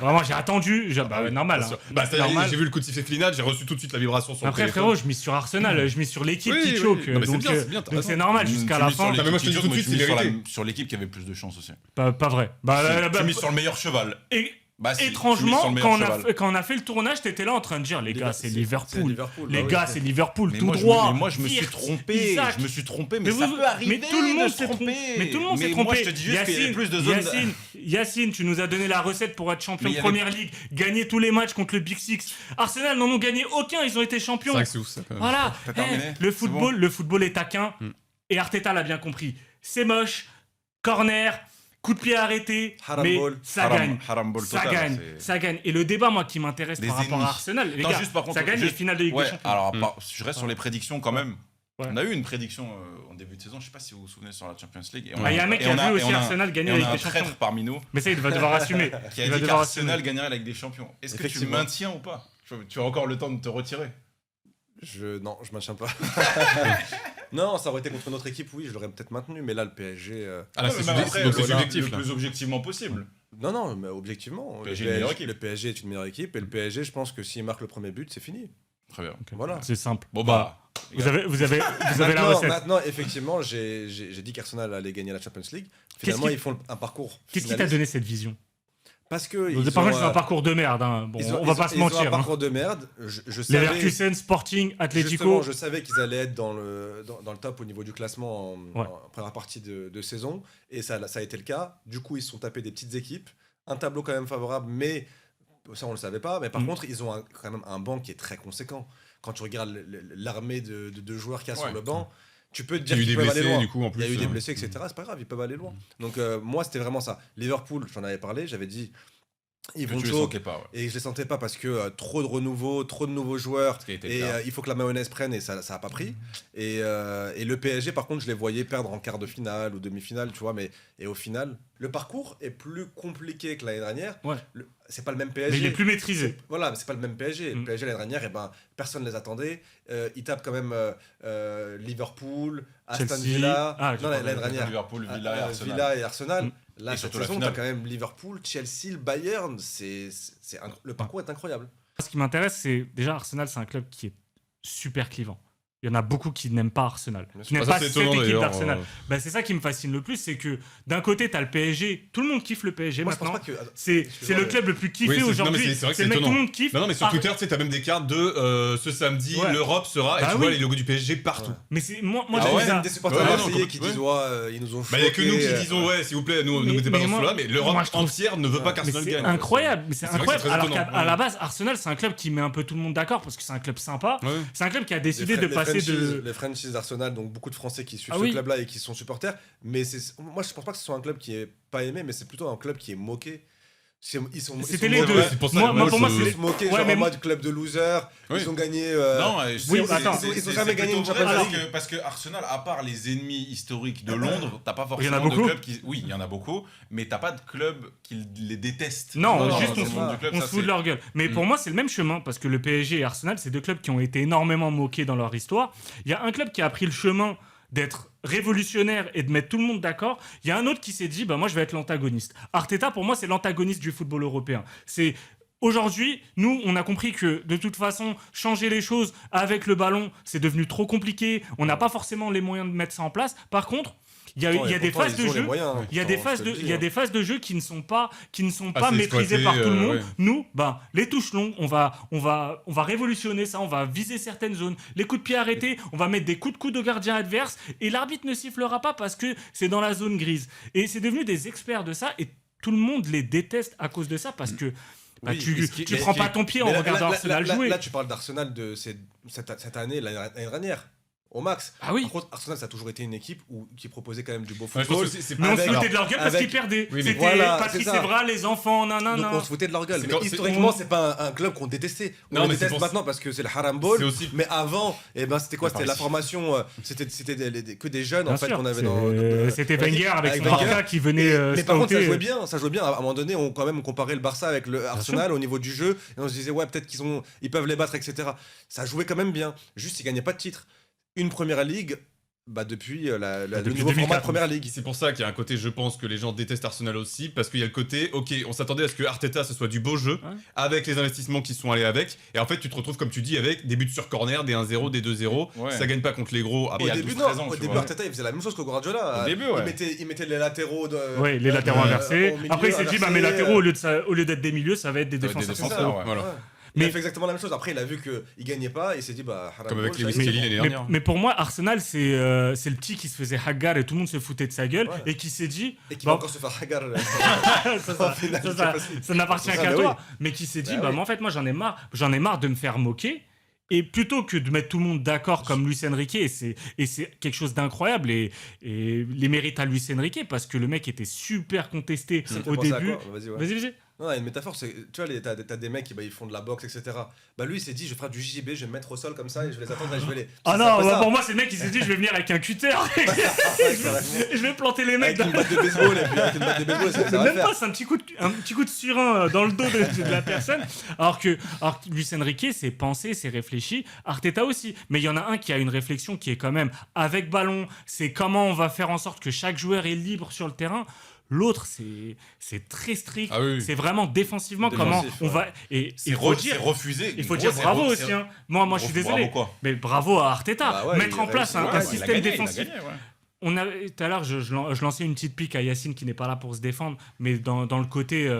Vraiment, j'ai attendu. Normal. Bien hein. sûr. Bah, c'est-à-dire, Normal. j'ai vu le coup de sifflet Flinade, j'ai reçu tout de suite la vibration sur Après, le téléphone. frérot, je mise sur Arsenal, je mise sur l'équipe Oui, qui oui. choque. Non, mais c'est Donc, bien, c'est bien, t'as donc raison. c'est normal jusqu'à la fin. Non, mais moi, je te dis tout de suite, c'est vérité. Sur l'équipe qui avait plus de chance aussi. Pas vrai. Tu mises sur le meilleur cheval. Et Bah, si, tu mises étrangement, sur le meilleur cheval. quand on a fait le tournage, t'étais là en train de dire, les gars, c'est Liverpool. Liverpool. Les bah gars, oui. c'est Liverpool, Mais tout moi, droit. mais moi, je me suis Wirtz, trompé. Isaac. Je me suis trompé, mais Mais ça vous- peut arriver. mais tout le monde de s'est se trompé. Mais tout le monde s'est Mais trompé. moi, je te dis juste qu'il y avait plus de zones. Yacine, tu nous as donné la recette pour être champion Mais de il y avait- Première Ligue, gagner tous les matchs contre le Big Six. Arsenal n'en ont gagné aucun, ils ont été C'est champions. vrai que c'est ouf ça quand même. Voilà. T'as terminé Le C'est football, le football est taquin. Et Arteta l'a bien compris. C'est moche, corner, coup de pied arrêté, Haram mais ball. ça gagne. Haram ball Ça total, gagne, c'est- ça gagne. Et le débat, moi, qui m'intéresse Des par rapport ennemis. à Arsenal, les Attends, gars, juste par contre, ça gagne juste- les finales de Ligue Ouais, des Champions. alors je reste sur les prédictions quand même. Ouais. On a eu une prédiction en début de saison, je sais pas si vous vous souvenez sur la Champions League. Et Ah, il y a un mec qui a vu aussi Arsenal gagner la on Ligue a un des Champions. traître parmi nous Mais ça, il va devoir assumer. qui a Il va dit devoir qu'Arsenal assumer. gagnerait la Ligue des Champions. Est-ce que tu le Effectivement. maintiens ou pas? Tu as encore le temps de te retirer. Non, je maintiens pas. Non, ça aurait été contre une autre équipe, oui, je l'aurais peut-être maintenu, mais là, le PSG. Ah là, Ouais, c'est mais même subjectif, après, donc c'est voilà, subjectif le là. plus objectivement possible. Non, mais objectivement, PSG est une meilleure équipe. le PSG est une meilleure équipe, et le PSG, je pense que s'il marque le premier but, c'est fini. Très bien. Voilà. C'est simple. Bon bah, Vous avez la Maintenant, recette. maintenant, effectivement, j'ai dit qu'Arsenal allait gagner la Champions League. Finalement, qui- ils font un parcours. Qu'est-ce qui t'a finaliste. donné cette vision? Parce que. Par contre, c'est un parcours de merde. Hein. Bon, on va pas se Ils ont un mentir. hein. parcours de merde. Je savais. Leverkusen, Sporting, Justement, Atlético. je savais qu'ils allaient être dans le top au niveau du classement Ouais. en première partie de saison. Et ça a été le cas. Du coup, ils se sont tapés des petites équipes. Un tableau quand même favorable, mais ça, on le savait pas. Mais par contre, ils ont quand même un banc qui est très conséquent. Quand tu regardes l'armée de joueurs qu'il y a sur Ouais. le banc, tu peux te Il y a dire eu qu'ils des peuvent aller blessés loin. du coup en Il plus. y a eu des blessés, etc. C'est pas grave, ils peuvent aller loin. Donc, moi, c'était vraiment ça. Liverpool, j'en avais parlé, j'avais dit, ils vont tu le choke. sentais pas. Ouais. Et je les sentais pas parce que trop de renouveau, trop de nouveaux joueurs. Ce qui a été le Et cas. il faut que la mayonnaise prenne et ça a pas pris. Et le PSG, par contre, je les voyais perdre en quart de finale ou demi-finale, tu vois. Et au final, le parcours est plus compliqué que l'année dernière. Ouais. C'est pas le même Mais PSG. il est plus maîtrisé. Voilà, mais c'est pas le même PSG. Mm. Le PSG l'année dernière, personne ne les attendait. Ils tapent quand même Liverpool, Aston Chelsea. Villa. Ah, non, l'année dernière. Liverpool, Villa et Arsenal. Villa et Arsenal. Mm. Là, Et cette surtout la saison, finale. t'as quand même Liverpool, Chelsea, le Bayern. Le parcours est incroyable. Ce qui m'intéresse, c'est déjà Arsenal, c'est un club qui est super clivant. Il y en a beaucoup qui n'aiment pas Arsenal. Bien sûr. Qui n'aiment Ah, ça, pas c'est cette étonnant, équipe d'ailleurs, d'Arsenal. Bah, c'est ça qui me fascine le plus, c'est que d'un côté, tu as le PSG. Tout le monde kiffe le PSG Moi, je pense maintenant. pas que. C'est Excuse-moi, le mais- club le plus kiffé Oui, non, mais aujourd'hui. c'est vrai que c'est le mec, tout étonnant. le monde kiffe. Non, mais sur Ah, Twitter, tu sais, t'as même des cartes de ce samedi, Ouais. l'Europe sera, et Bah tu oui. vois les logos du PSG partout. Ouais. Mais c'est moi Ah j'ai ouais, vu ça. des supporters Ouais, non, marseillais qui ouais. disent ils nous ont Bah, il y a que nous qui choqués, disons, ouais, s'il vous plaît, nous Mais- mettez pas mais dans moi- ce là mais l'Europe moi, je trouve- entière ne veut pas Mais qu'Arsenal c'est gagne. incroyable, mais c'est C'est vrai que incroyable. c'est très Alors étonnant, qu'à ouais. la base, Arsenal, c'est un club qui met un peu tout le monde d'accord parce que c'est un club sympa. Ouais. C'est un club qui a Les décidé de passer de. Les franchises d'Arsenal, donc beaucoup de Français qui suivent Ah ce oui. club-là et qui sont supporters. Mais moi, je pense pas que ce soit un club qui est pas aimé, mais c'est plutôt un club qui est moqué. C'était les deux. C'est pour ça Moi, que moi, pour moi, je- c'est Ils les. se moquaient, Ouais, genre mais en moi- mode club de losers. Oui. Ils ont gagné. Non, Oui, attends. Ils ont jamais gagné une plutôt Champions vrai League. parce que Arsenal, à part les ennemis historiques de Londres, t'as pas Il y en a forcément de beaucoup. club qui. Oui, il y en a beaucoup, mais t'as pas de club qui les déteste. Non, Non, juste non, on c'est se pas- du club, on ça, se fout de c'est- leur gueule. Mais pour moi, c'est le même chemin parce que le PSG et Arsenal, c'est deux clubs qui ont été énormément moqués dans leur histoire. Il y a un club qui a pris le chemin d'être révolutionnaire et de mettre tout le monde d'accord. Il y a un autre qui s'est dit, bah moi je vais être l'antagoniste. Arteta, pour moi, c'est l'antagoniste du football européen. C'est aujourd'hui, nous, on a compris que de toute façon, changer les choses avec le ballon, c'est devenu trop compliqué. On n'a pas forcément les moyens de mettre ça en place. Par contre, il y a des phases de jeu. Il y a des phases de jeu qui ne sont pas Assez maîtrisées exploitées, par tout le monde. ouais. Nous, ben, les touches longues, on va révolutionner ça, on va viser certaines zones. Les coups de pied arrêtés, on va mettre des coups de coude au gardien adverse et l'arbitre ne sifflera pas parce que c'est dans la zone grise. Et c'est devenu des experts de ça et tout le monde les déteste à cause de ça parce que bah, Oui, tu prends pas ton pied en regardant Arsenal jouer. Là, tu parles d'Arsenal de cette année, l'année dernière. au max. Ah oui. Par contre, Arsenal, ça a toujours été une équipe qui proposait quand même du beau Ouais, je pense football. que c'est Mais on se Avec- foutait de leur gueule parce avec- qu'ils perdaient. Oui, mais C'était voilà, Patrice c'est ça. Evra, les enfants, Donc nanana. on se foutait de leur gueule. C'est Mais quand- historiquement, c'est- c'est pas un club qu'on détestait. On Non, le mais c'est déteste pour- maintenant parce que c'est le haram ball. C'est aussi- Mais avant, c'était quoi? C'est C'était la pareil. formation. C'était que des jeunes Bien en fait sûr, qu'on avait c'était Wenger avec son Wenger. Barca qui venait Mais par contre, ça scouter. jouait bien. Ça jouait bien. À un moment donné, on comparait le Barça avec le Arsenal au niveau du jeu. Et on se disait, ouais, peut-être ils peuvent les battre, etc. Ça jouait quand même bien. Juste, ils gagnaient pas de titre. Une première ligue, depuis le depuis nouveau format 2004. de première ligue. C'est pour ça qu'il y a un côté, je pense, que les gens détestent Arsenal aussi, parce qu'il y a le côté, ok, on s'attendait à ce que Arteta, ce soit du beau jeu, Ouais. avec les investissements qui sont allés avec, et en fait, tu te retrouves, comme tu dis, avec des buts sur corner, des 1-0, des 2-0, Ouais. ça gagne pas contre les gros. Et Après, il y a Au début, 12-13 non. ans, Au tu début, vois. Arteta, il faisait la même chose que Guardiola. Au début, ouais. Il mettait les latéraux. Ouais, les latéraux inversés. au milieu, Après, il s'est dit, bah, mes inversé. latéraux, au lieu d'être des milieux, ça va être des Ça va être des défenseurs. défenseurs, ouais. voilà. Ouais. Mais- Il a fait exactement la même chose. Après, il a vu qu'il gagnait pas et il s'est dit, bah, haram Comme avec ball, Lewis ça y est, Kelly c'est l'année bon. dernière. Mais pour moi, Arsenal, c'est le petit qui se faisait hagar et tout le monde se foutait de sa gueule Ouais. et qui s'est dit. Et qui Bon, va encore se faire hagar. ça n'appartient Ça, qu'à bah toi. oui. Mais qui s'est dit, Bah bah, oui. moi, en fait, moi, j'en ai marre de me faire moquer. Et plutôt que de mettre tout le monde d'accord comme Luis Enrique, et c'est quelque chose d'incroyable, et les mérites à Luis Enrique, parce que le mec était super contesté Ça me fait au penser à début. quoi Vas-y, ouais. Vas-y. Non, une métaphore, c'est, tu vois, t'as des mecs qui ils font de la boxe, etc. Bah lui, il s'est dit, je vais faire du JJB, je vais me mettre au sol comme ça et je vais les attendre et je vais les. Ah C'est non, un peu bah, ça. pour moi, c'est le mec qui s'est dit, je vais venir avec un cutter, et je vais planter les mecs Avec une batte de baseball, et puis avec une batte de baseball, ça va même le faire. pas, c'est un petit coup de surin dans le dos de la personne. Alors que Luis Enrique, c'est pensé, c'est réfléchi. Arteta aussi. Mais il y en a un qui a une réflexion qui est quand même avec ballon. C'est comment on va faire en sorte que chaque joueur est libre sur le terrain. L'autre, c'est très strict. Ah oui. C'est vraiment défensivement Défensif, comment on ouais. va. Et C'est il faut dire. refusé. Il faut dire bravo aussi. Hein. Moi, je suis désolé. Bravo quoi. Mais bravo à Arteta. Bah ouais, Mettre il a en place réussi. un Ouais, système défensif. On Tout à l'heure, je lançais une petite pique à Yacine qui n'est pas là pour se défendre, mais dans le côté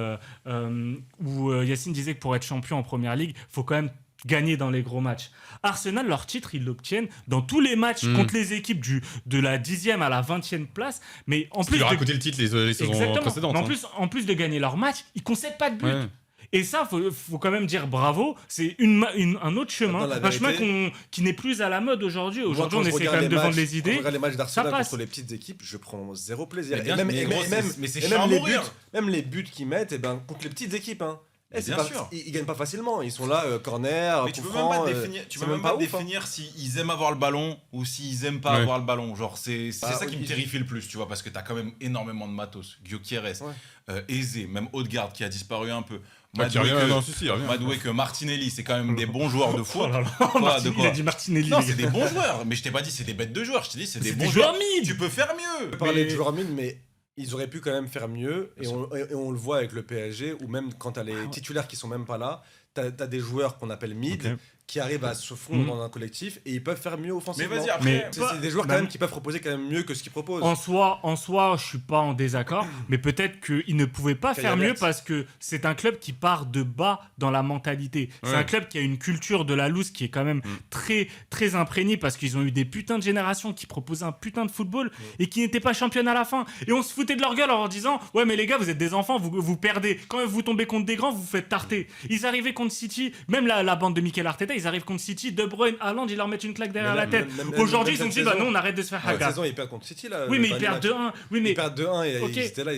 où Yacine disait que pour être champion en première ligue, il faut quand même gagner dans les gros matchs. Arsenal, leur titre, ils l'obtiennent dans tous les matchs contre les équipes de la 10e à la 20e place, mais en Ce qui plus leur a de... coûté le titre les saisons Exactement. précédentes. Mais hein. en plus de gagner leur match, ils concèdent pas de but. Ouais. Et ça, faut quand même dire bravo. C'est un autre chemin, Maintenant, la un chemin vérité- qui n'est plus à la mode aujourd'hui. Moi, Aujourd'hui, on je essaie regarde quand même les de vendre matchs- les quand je idées. regarde les matchs d'Arsenal passe. contre les petites équipes, je prends zéro plaisir. Mais Et bien, même, mais et gros, même, mais c'est et chiant à même mourir. même les buts qu'ils mettent, et ben, contre les petites équipes, hein. Mais C'est bien pas- sûr. Ils gagnent pas facilement. Ils sont là, corner, Mais tu coup peux même franc, pas définir, tu c'est peux même pas ouf, hein. définir s'ils aiment avoir le ballon ou s'ils aiment pas Ouais. avoir le ballon. Genre, c'est Bah, ça qui me ils- terrifie le plus, tu vois, parce que t'as quand même énormément de matos. Gyökeres, Ouais. Eze, même Odegaard qui a disparu un peu. Ah, qui revient, Madueke, non, si, il revient. Madueke, Martinelli, c'est quand même des bons joueurs de foot. Oh là là, Quoi, Martinelli, de quoi il a dit Martinelli. Non, les c'est gars. des bons joueurs, mais je t'ai pas dit c'est des bêtes de joueurs, je t'ai dit c'est des C'est bons des joueurs. joueurs mid. Tu peux faire mieux. On peut parler Mais- de joueurs mid, mais ils auraient pu quand même faire mieux. Et on le voit avec le PSG, ou même quand t'as les titulaires qui sont même pas là, t'as des joueurs qu'on appelle mid, Ok. qui arrivent à se fondre Mhm. dans un collectif, et ils peuvent faire mieux Mais offensivement. vas-y, après. Mais- C'est des joueurs quand Bah, même qui peuvent proposer quand même mieux que ce qu'ils proposent. En soi, je suis pas en désaccord, mais peut-être qu'ils ne pouvaient pas faire Kayavert. mieux parce que c'est un club qui part de bas dans la mentalité. C'est Ouais. un club qui a une culture de la loose qui est quand même très, très imprégnée parce qu'ils ont eu des putains de générations qui proposaient un putain de football et qui n'étaient pas championnes à la fin. Et on se foutait de leur gueule en leur disant ouais mais les gars vous êtes des enfants, vous perdez. Quand vous tombez contre des grands, vous vous faites tarter. Ils arrivaient contre City, même la bande de Mikel Arteta, ils arrivent contre City, De Bruyne, Haaland, ils leur mettent une claque derrière la tête. Aujourd'hui ils ont dit bah non on arrête de se faire Cette hagar. saison, ils perdent contre City là. Oui, mais ils le perdent dernier 2-1. match. Oui, mais Ils perdent 2-1 et Ok. ils étaient là,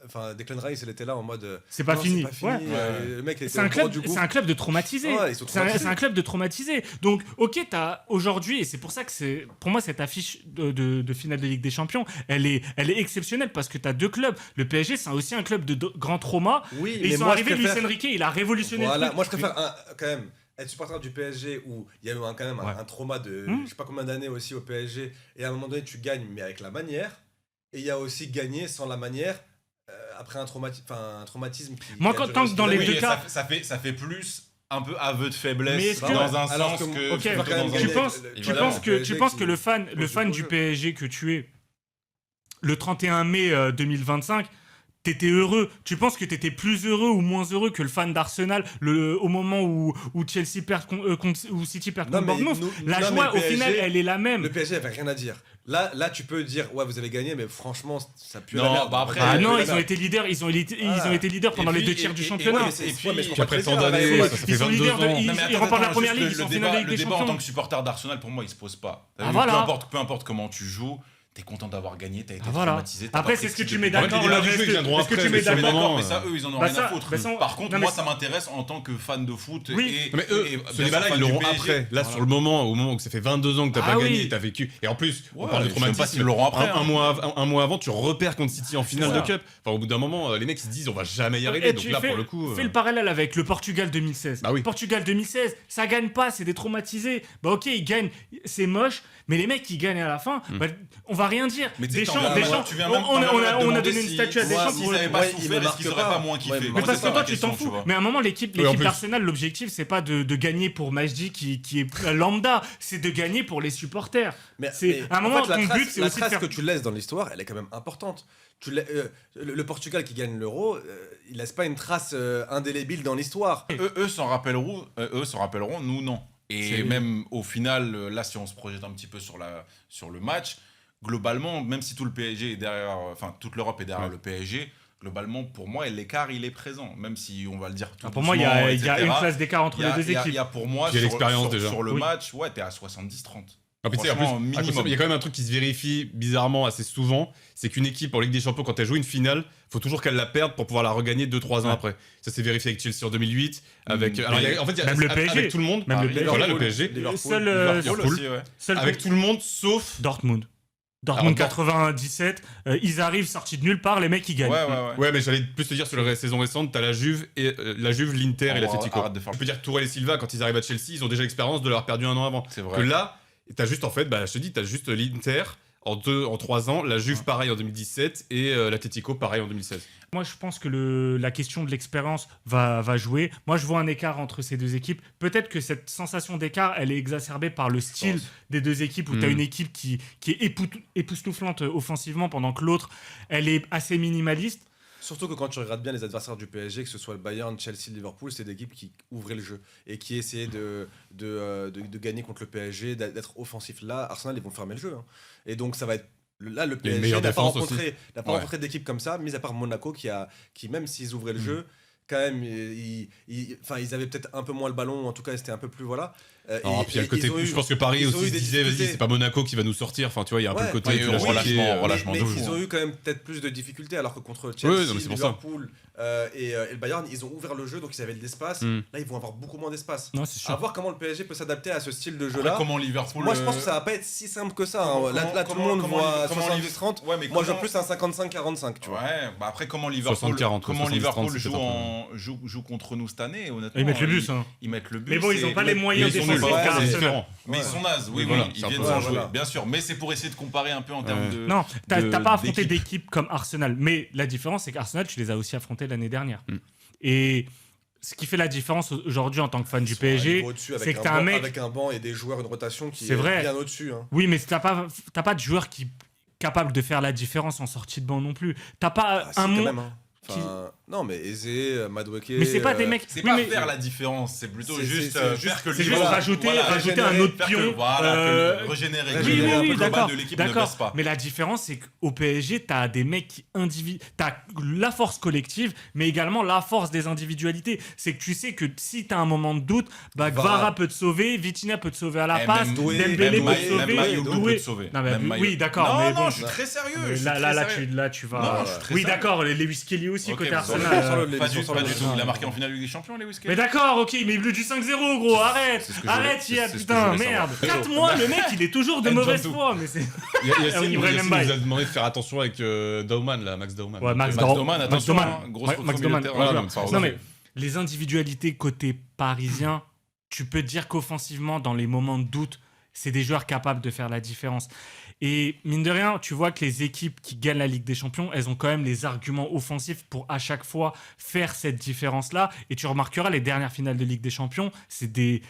enfin, Declan Rice, il était là en mode. c'est pas non, fini. C'est pas fini. Ouais. Le mec, il était C'est un, au bord club, du c'est gouffre. un club de traumatisés. Ouais, ils sont traumatisés. C'est un club de traumatisés. Donc, ok, t'as aujourd'hui, et c'est pour ça que c'est, pour moi, cette affiche de finale de Ligue des Champions, elle est exceptionnelle parce que t'as deux clubs. Le PSG, c'est aussi un club de grand trauma. Oui, Et mais ils sont moi, arrivés, je Luis préfère- Enrique, il a révolutionné le Voilà, truc. moi je préfère quand même être supporter du PSG où il y a eu quand même Ouais. un trauma de Hmm. je sais pas combien d'années aussi au PSG et à un moment donné tu gagnes mais avec la manière et il y a aussi gagner sans la manière après un traumatisme qui Moi, qui a quand- duré tant aussi que dans des les années. deux cas- ça fait plus un peu aveu de Mais faiblesse est-ce dans que- un alors sens que- que. ok, plutôt quand même dans un tu gagner autre. penses, le- tu évidemment, penses que, PSG tu penses qui que le fan pose du beau jeu. PSG que tu es, le 31 mai 2025, t'étais heureux. Tu penses que t'étais plus heureux ou moins heureux que le fan d'Arsenal au moment où Chelsea perd ou City perd contre Bournemouth. La joie, au final, elle est la même. Le PSG avait rien à dire. Là, tu peux dire, ouais, vous avez gagné, mais franchement, ça pue la Non, merde. bah après, Ah non, la ils ont été leaders. Ils ont été leaders pendant les 2 tiers du championnat. Puis après tant d'années, ça fait ils sont 22 leaders de- ans. ils- Non, mais remportent la attends, première juste ligue, ils sont en finale de Ligue le des débat en Champions. tant que supporter d'Arsenal, pour moi, il se pose pas. Ah, voilà. Peu importe comment tu joues, t'es content d'avoir gagné, t'as été Voilà. traumatisé. t'as Après, pas c'est ce que pris tu de mets but. d'accord. les le débats du reste- jeu, ils viendront Est-ce que après, tu mets je suis d'accord D'accord, moment, mais ça, eux, ils en ont bah rien ça- à foutre. bah ça, Par contre, non, mais moi, ça m'intéresse en tant que fan de foot. Oui. Non, mais eux, ce débat-là, ils l'auront après. Là, sur le moment, au moment où ça fait 22 ans que t'as Ah pas oui. gagné, t'as vécu. Et en plus, on Ouais, parle de je sais pas s'ils traumatisme. l'auront après, Un mois avant, tu repères contre City en finale C'est de ça. Cup. Enfin, au bout d'un moment, les mecs ils se disent on va jamais y arriver. Et Donc tu là, fais- pour le coup. Fais le parallèle avec le Portugal 2016. Bah oui. Portugal 2016, ça gagne pas, c'est des traumatisés. Bah ok, ils gagnent, c'est moche, mais les mecs qui gagnent à la fin, bah, on va rien dire. Mais tu sais, Deschamps, tu viens même on a demander donné une si- statue à Deschamps. S'ils pour- n'avaient Moi, pas il me souffert, est-ce marque qu'ils auraient pas. pas moins kiffé Ouais, Mais Moi, parce c'est que ça toi, ma tu question, t'en fous. vois. Mais à un moment, l'équipe Oui, en plus. d'Arsenal, l'objectif, c'est pas de gagner pour Majdi qui est lambda, c'est de gagner pour les supporters. C'est- à un en moment, fait, ton but, c'est la aussi de trace faire- que tu laisses dans l'histoire, elle est quand même importante. Le Portugal qui gagne l'Euro, il laisse pas une trace indélébile dans l'histoire. Eux s'en rappelleront, nous non. Et C'est- même au final, là, si on se projette un petit peu sur le match, globalement, même si tout le PSG est derrière, enfin toute l'Europe est derrière Ouais. le PSG, globalement, pour moi, l'écart il est présent. Même si on va le dire tout Pour moi, il y a doucement, une etc. classe d'écart entre Il y a- les deux il y a- équipes. il y a pour moi Puis il y a l'expérience déjà. sur le Oui. match, ouais, t'es à 70-30. Ah, puis tu sais, en plus, Franchement, minimum. il y a quand même un truc qui se vérifie bizarrement assez souvent, c'est qu'une équipe en Ligue des Champions, quand elle joue une finale, faut toujours qu'elle la perde pour pouvoir la regagner 2-3 ans Ouais. après. Ça s'est vérifié avec Chelsea en 2008, avec alors, en fait, il y a- Même le PSG. avec tout le monde, Même le Liverpool, PSG. là, le PSG, Liverpool, Seul, Liverpool aussi, ouais. seul avec tout le monde sauf Dortmund. Dortmund Alors, 97, ils arrivent sortis de nulle part, les mecs ils gagnent. Ouais. Ouais, mais j'allais plus te dire sur la saison récente, t'as la Juve, l'Inter et Oh, l'Atletico. arrête de faire Je peux dire Tourelle et Silva, quand ils arrivent à Chelsea, ils ont déjà l'expérience de l'avoir perdu un an avant. C'est Que vrai. là, t'as juste en fait, bah, je te dis, t'as juste l'Inter en 3 ans, la Juve pareil en 2017 et l'Atletico pareil en 2016. Moi je pense que la question de l'expérience va jouer. Moi je vois un écart entre ces deux équipes. Peut-être que cette sensation d'écart, elle est exacerbée par le style des deux équipes où tu as une équipe qui est époustouflante offensivement pendant que l'autre, elle est assez minimaliste. Surtout que quand tu regardes bien les adversaires du PSG, que ce soit le Bayern, Chelsea, Liverpool, c'est des équipes qui ouvraient le jeu et qui essayaient de gagner contre le PSG, d'être offensif. Là, Arsenal, ils vont fermer le jeu. Hein. Et donc, ça va être. Là, le Il y a une PSG meilleure n'a pas défense rencontré d'équipe comme ça, mis à part Monaco, qui même s'ils ouvraient le jeu, quand même, ils avaient peut-être un peu moins le ballon, en tout cas, c'était un peu plus. Voilà. Alors, puis il y a le côté, je pense que Paris ils ont aussi eu se des disait, vas-y, difficultés. c'est pas Monaco qui va nous sortir. Enfin, tu vois, il y a un peu Ouais, le côté, ouais, tu il y a lâches eu le relâchement, pied, relâchement. Mais de fou, ils ont hein. eu quand même peut-être plus de difficultés, alors que contre Ouais, Chelsea, non, mais c'est pour ça. Liverpool et le Bayern, ils ont ouvert le jeu, donc ils avaient de l'espace. Mm. Là, ils vont avoir beaucoup moins d'espace. Non, c'est sûr. À voir comment le PSG peut s'adapter à ce style de Après, jeu-là. comment Liverpool. Moi, je pense que ça va pas être si simple que ça. hein. Là, tout le monde voit 70-30. Ouais, mais Moi, je vois comment- plus un 55-45, tu vois. Ouais, bah après comment Liverpool, 60-40, comment 70-30, Liverpool c'est joue, peut-être joue contre nous cette année, honnêtement. Ils mettent le bus. Hein. Ils mettent le but. Mais bon, ils n'ont pas les moyens Mais ils sont défensifs nuls, ouais, qu'a c'est c'est Arsenal. différent. Mais ils sont nazes, oui, Voilà, oui, c'est ils un viennent peu- sans ouais, jouer, voilà. bien sûr. Mais c'est pour essayer de comparer un peu en termes de. Non, t'as pas affronté d'équipe. d'équipes comme Arsenal. Mais la différence, c'est qu'Arsenal, tu les as aussi affrontés l'année dernière. Mm. Et ce qui fait la différence aujourd'hui en tant que fan du Ils sont à un PSG, niveau au-dessus avec c'est que un t'as un banc- mec. Avec un banc et des joueurs, une rotation qui C'est est vrai. bien au-dessus. Hein. Oui, mais t'as pas de joueur qui capable de faire la différence en sortie de banc non plus. T'as pas Ah, si, un quand mot. même. Hein. Enfin, non, mais Eze, Madueke. Mais c'est pas des mecs. C'est oui, pas mais faire la différence, c'est plutôt C'est- juste c'est faire que c'est le juste voilà, rajouter voilà, rajouter un régénérer, autre faire que, pion. voilà, euh, que régénérer, que Oui, Régénérer oui, un peu oui, le global d'accord. de l'équipe ne D'accord. baisse pas. Mais la différence, c'est qu'au PSG, t'as des mecs qui t'as la force collective, mais également la force des individualités. C'est que tu sais que si t'as un moment de doute, bah, Gvara peut te sauver, Vitinha peut te sauver à la Eh, passe, même Doué, Dembélé même peut te Doué, sauver, Même Maïou peut Doué. te sauver. Non, mais Même Maïou. oui, d'accord, Non, mais non, bon. je suis très sérieux. Mais je suis là, très là, sérieux. tu vas. Non, je suis très Oui, sérieux. d'accord, les Lewis Kelly aussi Ok, côté vous Arsenal. avez- Sur le- Pas sur du le- tout. Il a marqué en finale de Ligue des Champions, Lewis Mais Kelly. d'accord, ok, mais il a du 5-0, gros, arrête. C'est ce que je Arrête, voulais- Sia, c'est ce que putain, je voulais merde. savoir. 4 mois, le mec, il est toujours de And mauvaise John foi, mais c'est. Yacine Ibrahim nous Mbaye. a demandé de faire attention avec Dauman, là, Max Dauman. Ouais, Max Max Doman, Doman, attention, Doman. hein, grosse Ouais, faute Max au milieu Doman. de terrain. Voilà. non, mais ça, Non, mais les individualités côté parisien, tu peux dire qu'offensivement, dans les moments de doute, c'est des joueurs capables de faire la différence. Et mine de rien, tu vois que les équipes qui gagnent la Ligue des Champions, elles ont quand même les arguments offensifs pour à chaque fois faire cette différence-là. Et tu remarqueras, les dernières finales de Ligue des Champions, c'est des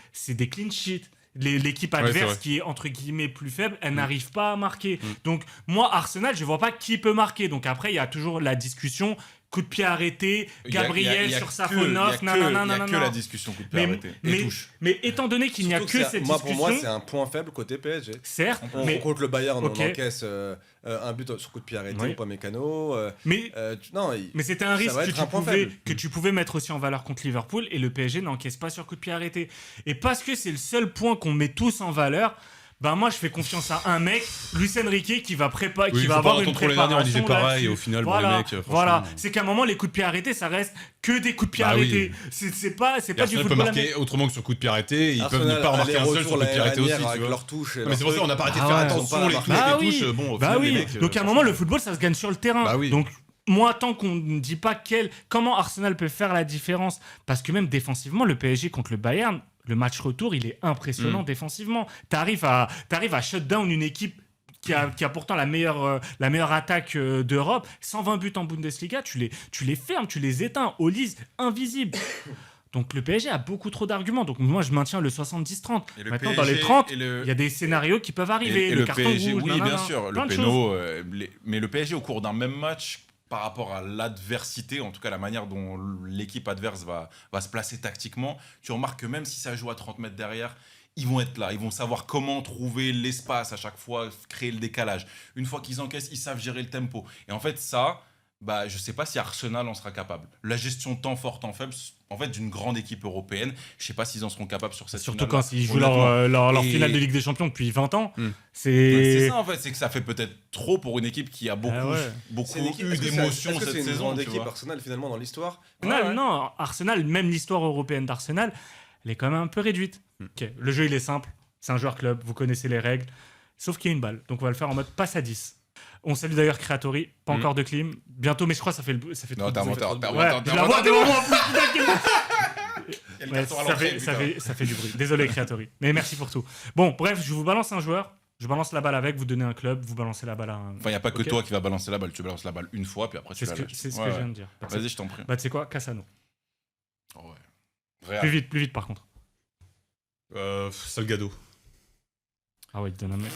clean sheets. L'équipe Ouais, c'est adverse vrai. qui est entre guillemets plus faible, elle n'arrive pas à marquer. Donc moi, Arsenal, je vois pas qui peut marquer. Donc après, il y a toujours la discussion. coup de pied arrêté, Il y a- Gabriel il y a sur que- Safonov, il y a que nanana. la discussion coup de pied arrêté. Et touche. Mais étant donné qu'il n'y a Surtout que que cette moi, pour moi, c'est discussion, un point faible côté PSG. certes, Mais contre le Bayern, Ok. on encaisse un but sur coup de pied arrêté Oui. ou pas mécano. mais Non, Mais c'était un Ça risque va que être tu, un point pouvais, faible. que tu pouvais mettre aussi en valeur contre Liverpool et le PSG n'encaisse pas sur coup de pied arrêté. Et parce que c'est le seul point qu'on met tous en valeur, bah moi je fais confiance à un mec, Luis Enrique, qui va préparer, Oui, qui va faut avoir pas une contre les derniers, on disait préparation pareil, et là-dessus. au final, bon, Voilà, les mecs, franchement, voilà. C'est qu'à un moment les coups de pied arrêtés, ça reste que des coups de pied Bah oui. arrêtés. C'est pas du Arsenal peut football marquer autrement que sur coup de pied arrêté, ils peuvent ne Arsenal, pas remarquer un seul aller-retour sur coup de pied l'année arrêté aussi, dernière tu avec vois. leurs touches. Non, mais c'est pour ça qu'on n'a pas arrêté de Ah faire ouais. attention, les touches, Bah les oui. touches, bon, au Bah final, les oui. mecs, Donc à un moment le football ça se gagne sur le terrain. Bah oui. Donc moi tant qu'on ne dit pas comment Arsenal peut faire la différence, parce que même défensivement le PSG contre le Bayern, le match retour il est impressionnant défensivement. T'arrives à shut down une équipe qui a pourtant la meilleure attaque d'Europe, 120 buts en Bundesliga, tu les fermes, tu les éteins, Olise invisible. Donc le PSG a beaucoup trop d'arguments. Donc moi je maintiens le 70-30. Et le Maintenant dans PSG les 30, et il y a des scénarios qui peuvent arriver. Et le le carton PSG, rouge, oui, nanana, bien sûr, plein le de péno, choses. mais le PSG au cours d'un même match, par rapport à l'adversité, en tout cas la manière dont l'équipe adverse va se placer tactiquement, tu remarques que même si ça joue à 30 mètres derrière, ils vont être là, ils vont savoir comment trouver l'espace à chaque fois, créer le décalage. Une fois qu'ils encaissent, ils savent gérer le tempo. Et en fait, ça, bah, je ne sais pas si Arsenal en sera capable. La gestion temps fort, temps faible, en fait, d'une grande équipe européenne, je ne sais pas s'ils en seront capables sur cette Surtout finale-là. quand ils jouent Honnêtement. leur Et- finale de Ligue des Champions depuis 20 ans. C'est C'est ça en fait, c'est que ça fait peut-être trop pour une équipe qui a beaucoup, Ah ouais. beaucoup C'est une équipe- eu est-ce que d'émotions est-ce que cette c'est une saison. grande tu équipe vois. Arsenal finalement dans l'histoire. Arsenal, Ouais. non, Arsenal, même l'histoire européenne d'Arsenal, elle est quand même un peu réduite. Ok, le jeu il est simple, c'est un joueur club, vous connaissez les règles, sauf qu'il y a une balle. Donc on va le faire en mode passe à 10. On salue d'ailleurs Creatori, pas encore de clim, bientôt, mais je crois que ça fait Non, trop t'as de bruit. inventé un- t'as Ouais, inventé je un- la vois devant moi en plus, putain, quel- Il y a le Ouais, carton à ça, l'entrée, ça putain. fait du bruit. Désolé, Creatori. Mais merci pour tout. Bon, bref, je vous balance un joueur. Je balance la balle avec, vous donnez un club, vous balancez la balle à un. Enfin, il n'y a pas que Ok. toi qui va balancer la balle, tu balances la balle une fois, puis après tu C'est la ce que, lâches. c'est ce Ouais, que je ouais. viens de dire. Vas-y, je t'en prie. Bah, tu sais quoi, Cassano. Oh, ouais. Plus vite par contre. Salgado. Ah ouais, il te donne un mec.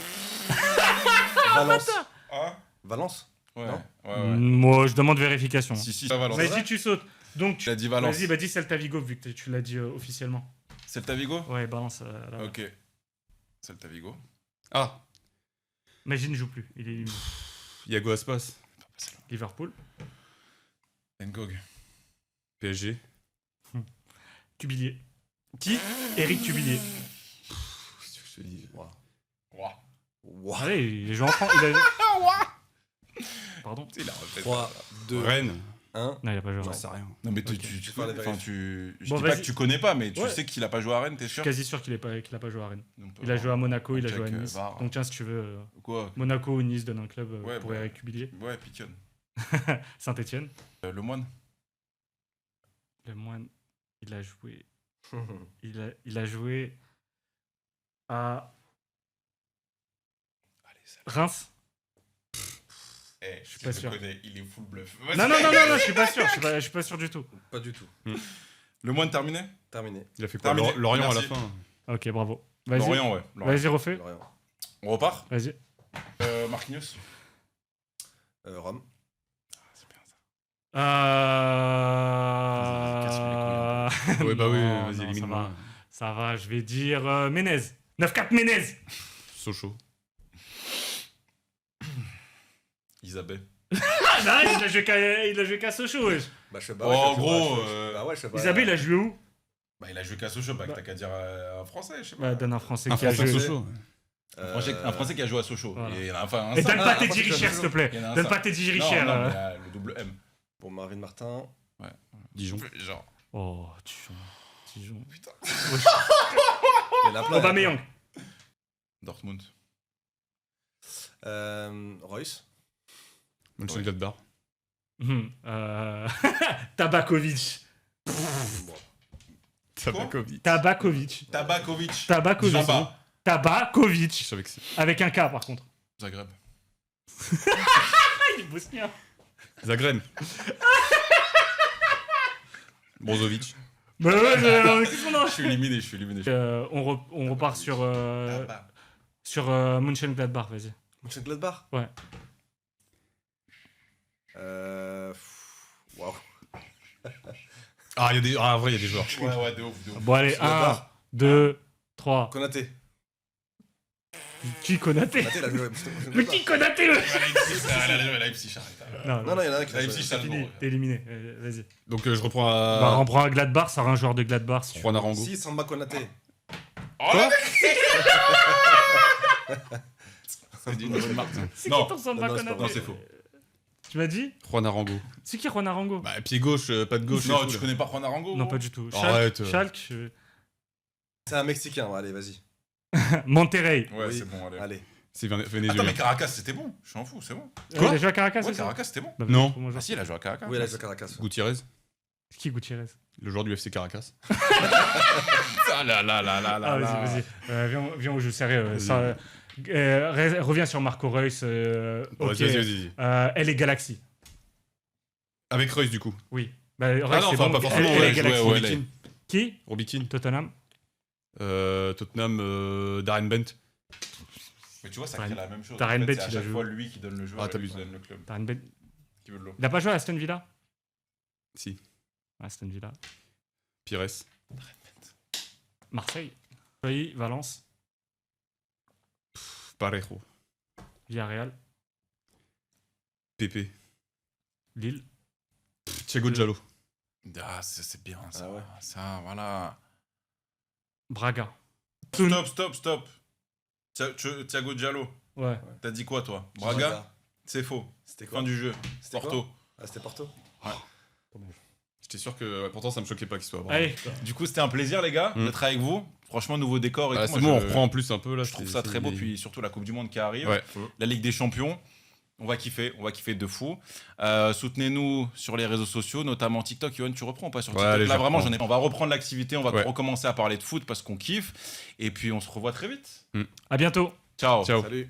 Valence. Ah Valence. ouais, Non ouais, ouais. Moi, je demande vérification. Si, ça Valence. Vas-y, tu sautes. Donc, Tu l'as dit Valence. vas-y, bah dis Celta Vigo vu que tu l'as dit officiellement. Celta Vigo Ouais, balance. Là. Ok. Celta Vigo. Ah, Mais il ne joue plus. Il est éliminé. Iago Aspas. Liverpool. Ngog. PSG. Tubilier. Qui Eric Tubilier. Je te dis. Ouah. Wow. Allez, il a joué en France. Pardon. Il a refait 3, 2, Rennes. 1. Non, il a pas joué. J'en sais rien. Non, mais Ok. tu Faut aller enfin, vérifier. je Bon, dis pas vas-y. que tu connais pas, mais tu Ouais. sais qu'il a pas joué à Rennes, t'es Je suis sûr quasi sûr qu'il a pas joué à Rennes. Donc, Il a joué à Monaco, il a check, joué à Nice. VAR. Donc tiens, si tu veux, Quoi Monaco ou Nice donne un club Ouais, pour bah. Eric Tubilier. Ouais, Piquion. Saint-Etienne. Le Moine. Le Moine, il a joué. Il a joué à Allez, ça. Reims. Eh, je suis pas sûr. Connais, il est full bluff. Non, je suis pas sûr. Je suis pas sûr du tout. Pas du tout. Le Moine terminé Terminé. Il a fait quoi Terminé. Lorient à la Merci. fin. Ok, bravo. Vas-y. Lorient, ouais. Lorient. Vas-y, refais. Lorient. On repart Vas-y. Marquinhos. Rome. C'est bien ça. Ouais, bah oui, Non, vas-y, non, élimine-moi. Ça va, je vais dire Menez. 9-4 Menez. Sochaux. Isabelle. Ah, bah, il a joué qu'à Sochaux, wesh. Bah, je sais Oh, je sais gros, je sais Bah ouais, je sais pas. Isabelle, il a joué où Bah, il a joué qu'à Sochaux, bah, Bah. t'as qu'à dire un français, je sais pas. Bah, donne un Français Un qui a Français joué. Sochaux. Un français qui a joué à Sochaux. Voilà. Et enfin, un Et donne ça- pas un Teddy Français qui a Richer, joué. s'il te plaît. Il y en a un Donne ça. pas Teddy Non, Richer. non, mais, le double M. Pour Marvin Martin. Dijon. Genre. Oh, Dijon. Putain. Il y en a plein. Aubameyang. Dortmund. Royce. Mönchengladbach. Tabakovic. Tabakovic. Tabakovic. Tabakovic. Tabakovic. Zamba. Tabakovic. Je savais que c'est. Avec un K, par contre. Zagreb. Il est bosnien. Zagreb. Brozovic. Bah ouais, qu'est-ce qu'on a Je suis éliminé. on repart sur Mönchengladbach, vas-y. Mönchengladbach. Ouais. Wow. Ah, en vrai, il y a des joueurs. Ouais, de ouf. Bon, allez, Je suis 1, d'accord. 2, 3. Konaté. Qui Konaté? Konaté, il a joué. Mais qui Konaté le... Leipzig, arrête. Non, Non, il y en a un qui l'a Leipzig, joué. ça c'est le fini, bon. t'es éliminé. Vas-y. Donc, je reprends Bah, à on prend un Gladbach, ça sera un joueur de Gladbach. Si tu Juan veux. Arango. Si, Samba Konaté. Quoi C'est une bonne marque. C'est Non. qui ton Samba Non, c'est pas Konaté? Non, c'est faux. Tu m'as dit? Juan Arango. C'est qui Juan Arango? Bah, pied gauche, pas de gauche. et Non, tout, tu là. connais pas Juan Arango? Non, pas du tout. Arrête. Schalke, C'est un Mexicain, allez, vas-y. Monterrey. Ouais, Oui. c'est bon, allez. Allez. C'est Attends, vénézuélien. mais Caracas, c'était bon. Je suis en fou, c'est bon. Il a joué à Caracas, Ouais, c'est ça? Caracas, c'était bon. Bah, Non. moi, je- Ah si, il a joué à Caracas. Oui, il a joué à Caracas. Gutiérrez, Qui Gutiérrez? le joueur du FC Caracas. Ah là là là là là Ah, là. vas-y. Viens, on joue sérieux. Vas-y. Ça, reviens sur Marco Reus. Ok. Vas-y. Elle est Galaxy. Avec Reus, du coup. Oui. Bah, Reus, Ah non, c'est enfin, bon. pas forcément. Elle est Ouais, Galaxy. ouais, Galaxy. ouais, Qui? Robikin. Tottenham. Tottenham, Darren Bent. Mais tu vois, ça crée la même chose. Darren En fait, Bent, c'est à il a chaque joué. fois lui qui donne le joueur. Ah, et t'as lui vu qui ça. donne le club. Darren Bent. Qui veut de l'eau. Il a pas joué à Aston Villa? Si. Aston Villa. Pires. Marseille. Oui, Valence. Parejo. Villarreal. Pepe. Lille. Thiago Giallo. Ah, c'est bien ça. Ah ouais. Ça, voilà. Braga. Stop. Thiago Diallo. Ouais. T'as dit quoi, toi? Braga? C'est faux. C'était quoi? Fin du jeu. C'était quoi Porto. Ah, c'était Porto. J'étais sûr que. Pourtant, ça me choquait pas qu'il soit. Allez. Du coup, c'était un plaisir, les gars, Mm. d'être avec vous. Franchement, nouveau décor et Ah, tout. c'est Moi, bon, on je- reprend en plus un peu là. Je trouve ça très beau. Puis surtout la Coupe du Monde qui arrive. Ouais. La Ligue des Champions. On va kiffer de fou. Soutenez-nous sur les réseaux sociaux, notamment TikTok. Yoann, tu reprends ou pas sur Ouais, TikTok? allez, Là, je vraiment, reprends. on va reprendre l'activité. On va Ouais. recommencer à parler de foot parce qu'on kiffe. Et puis, on se revoit très vite. À bientôt. Ciao. Ciao. Salut.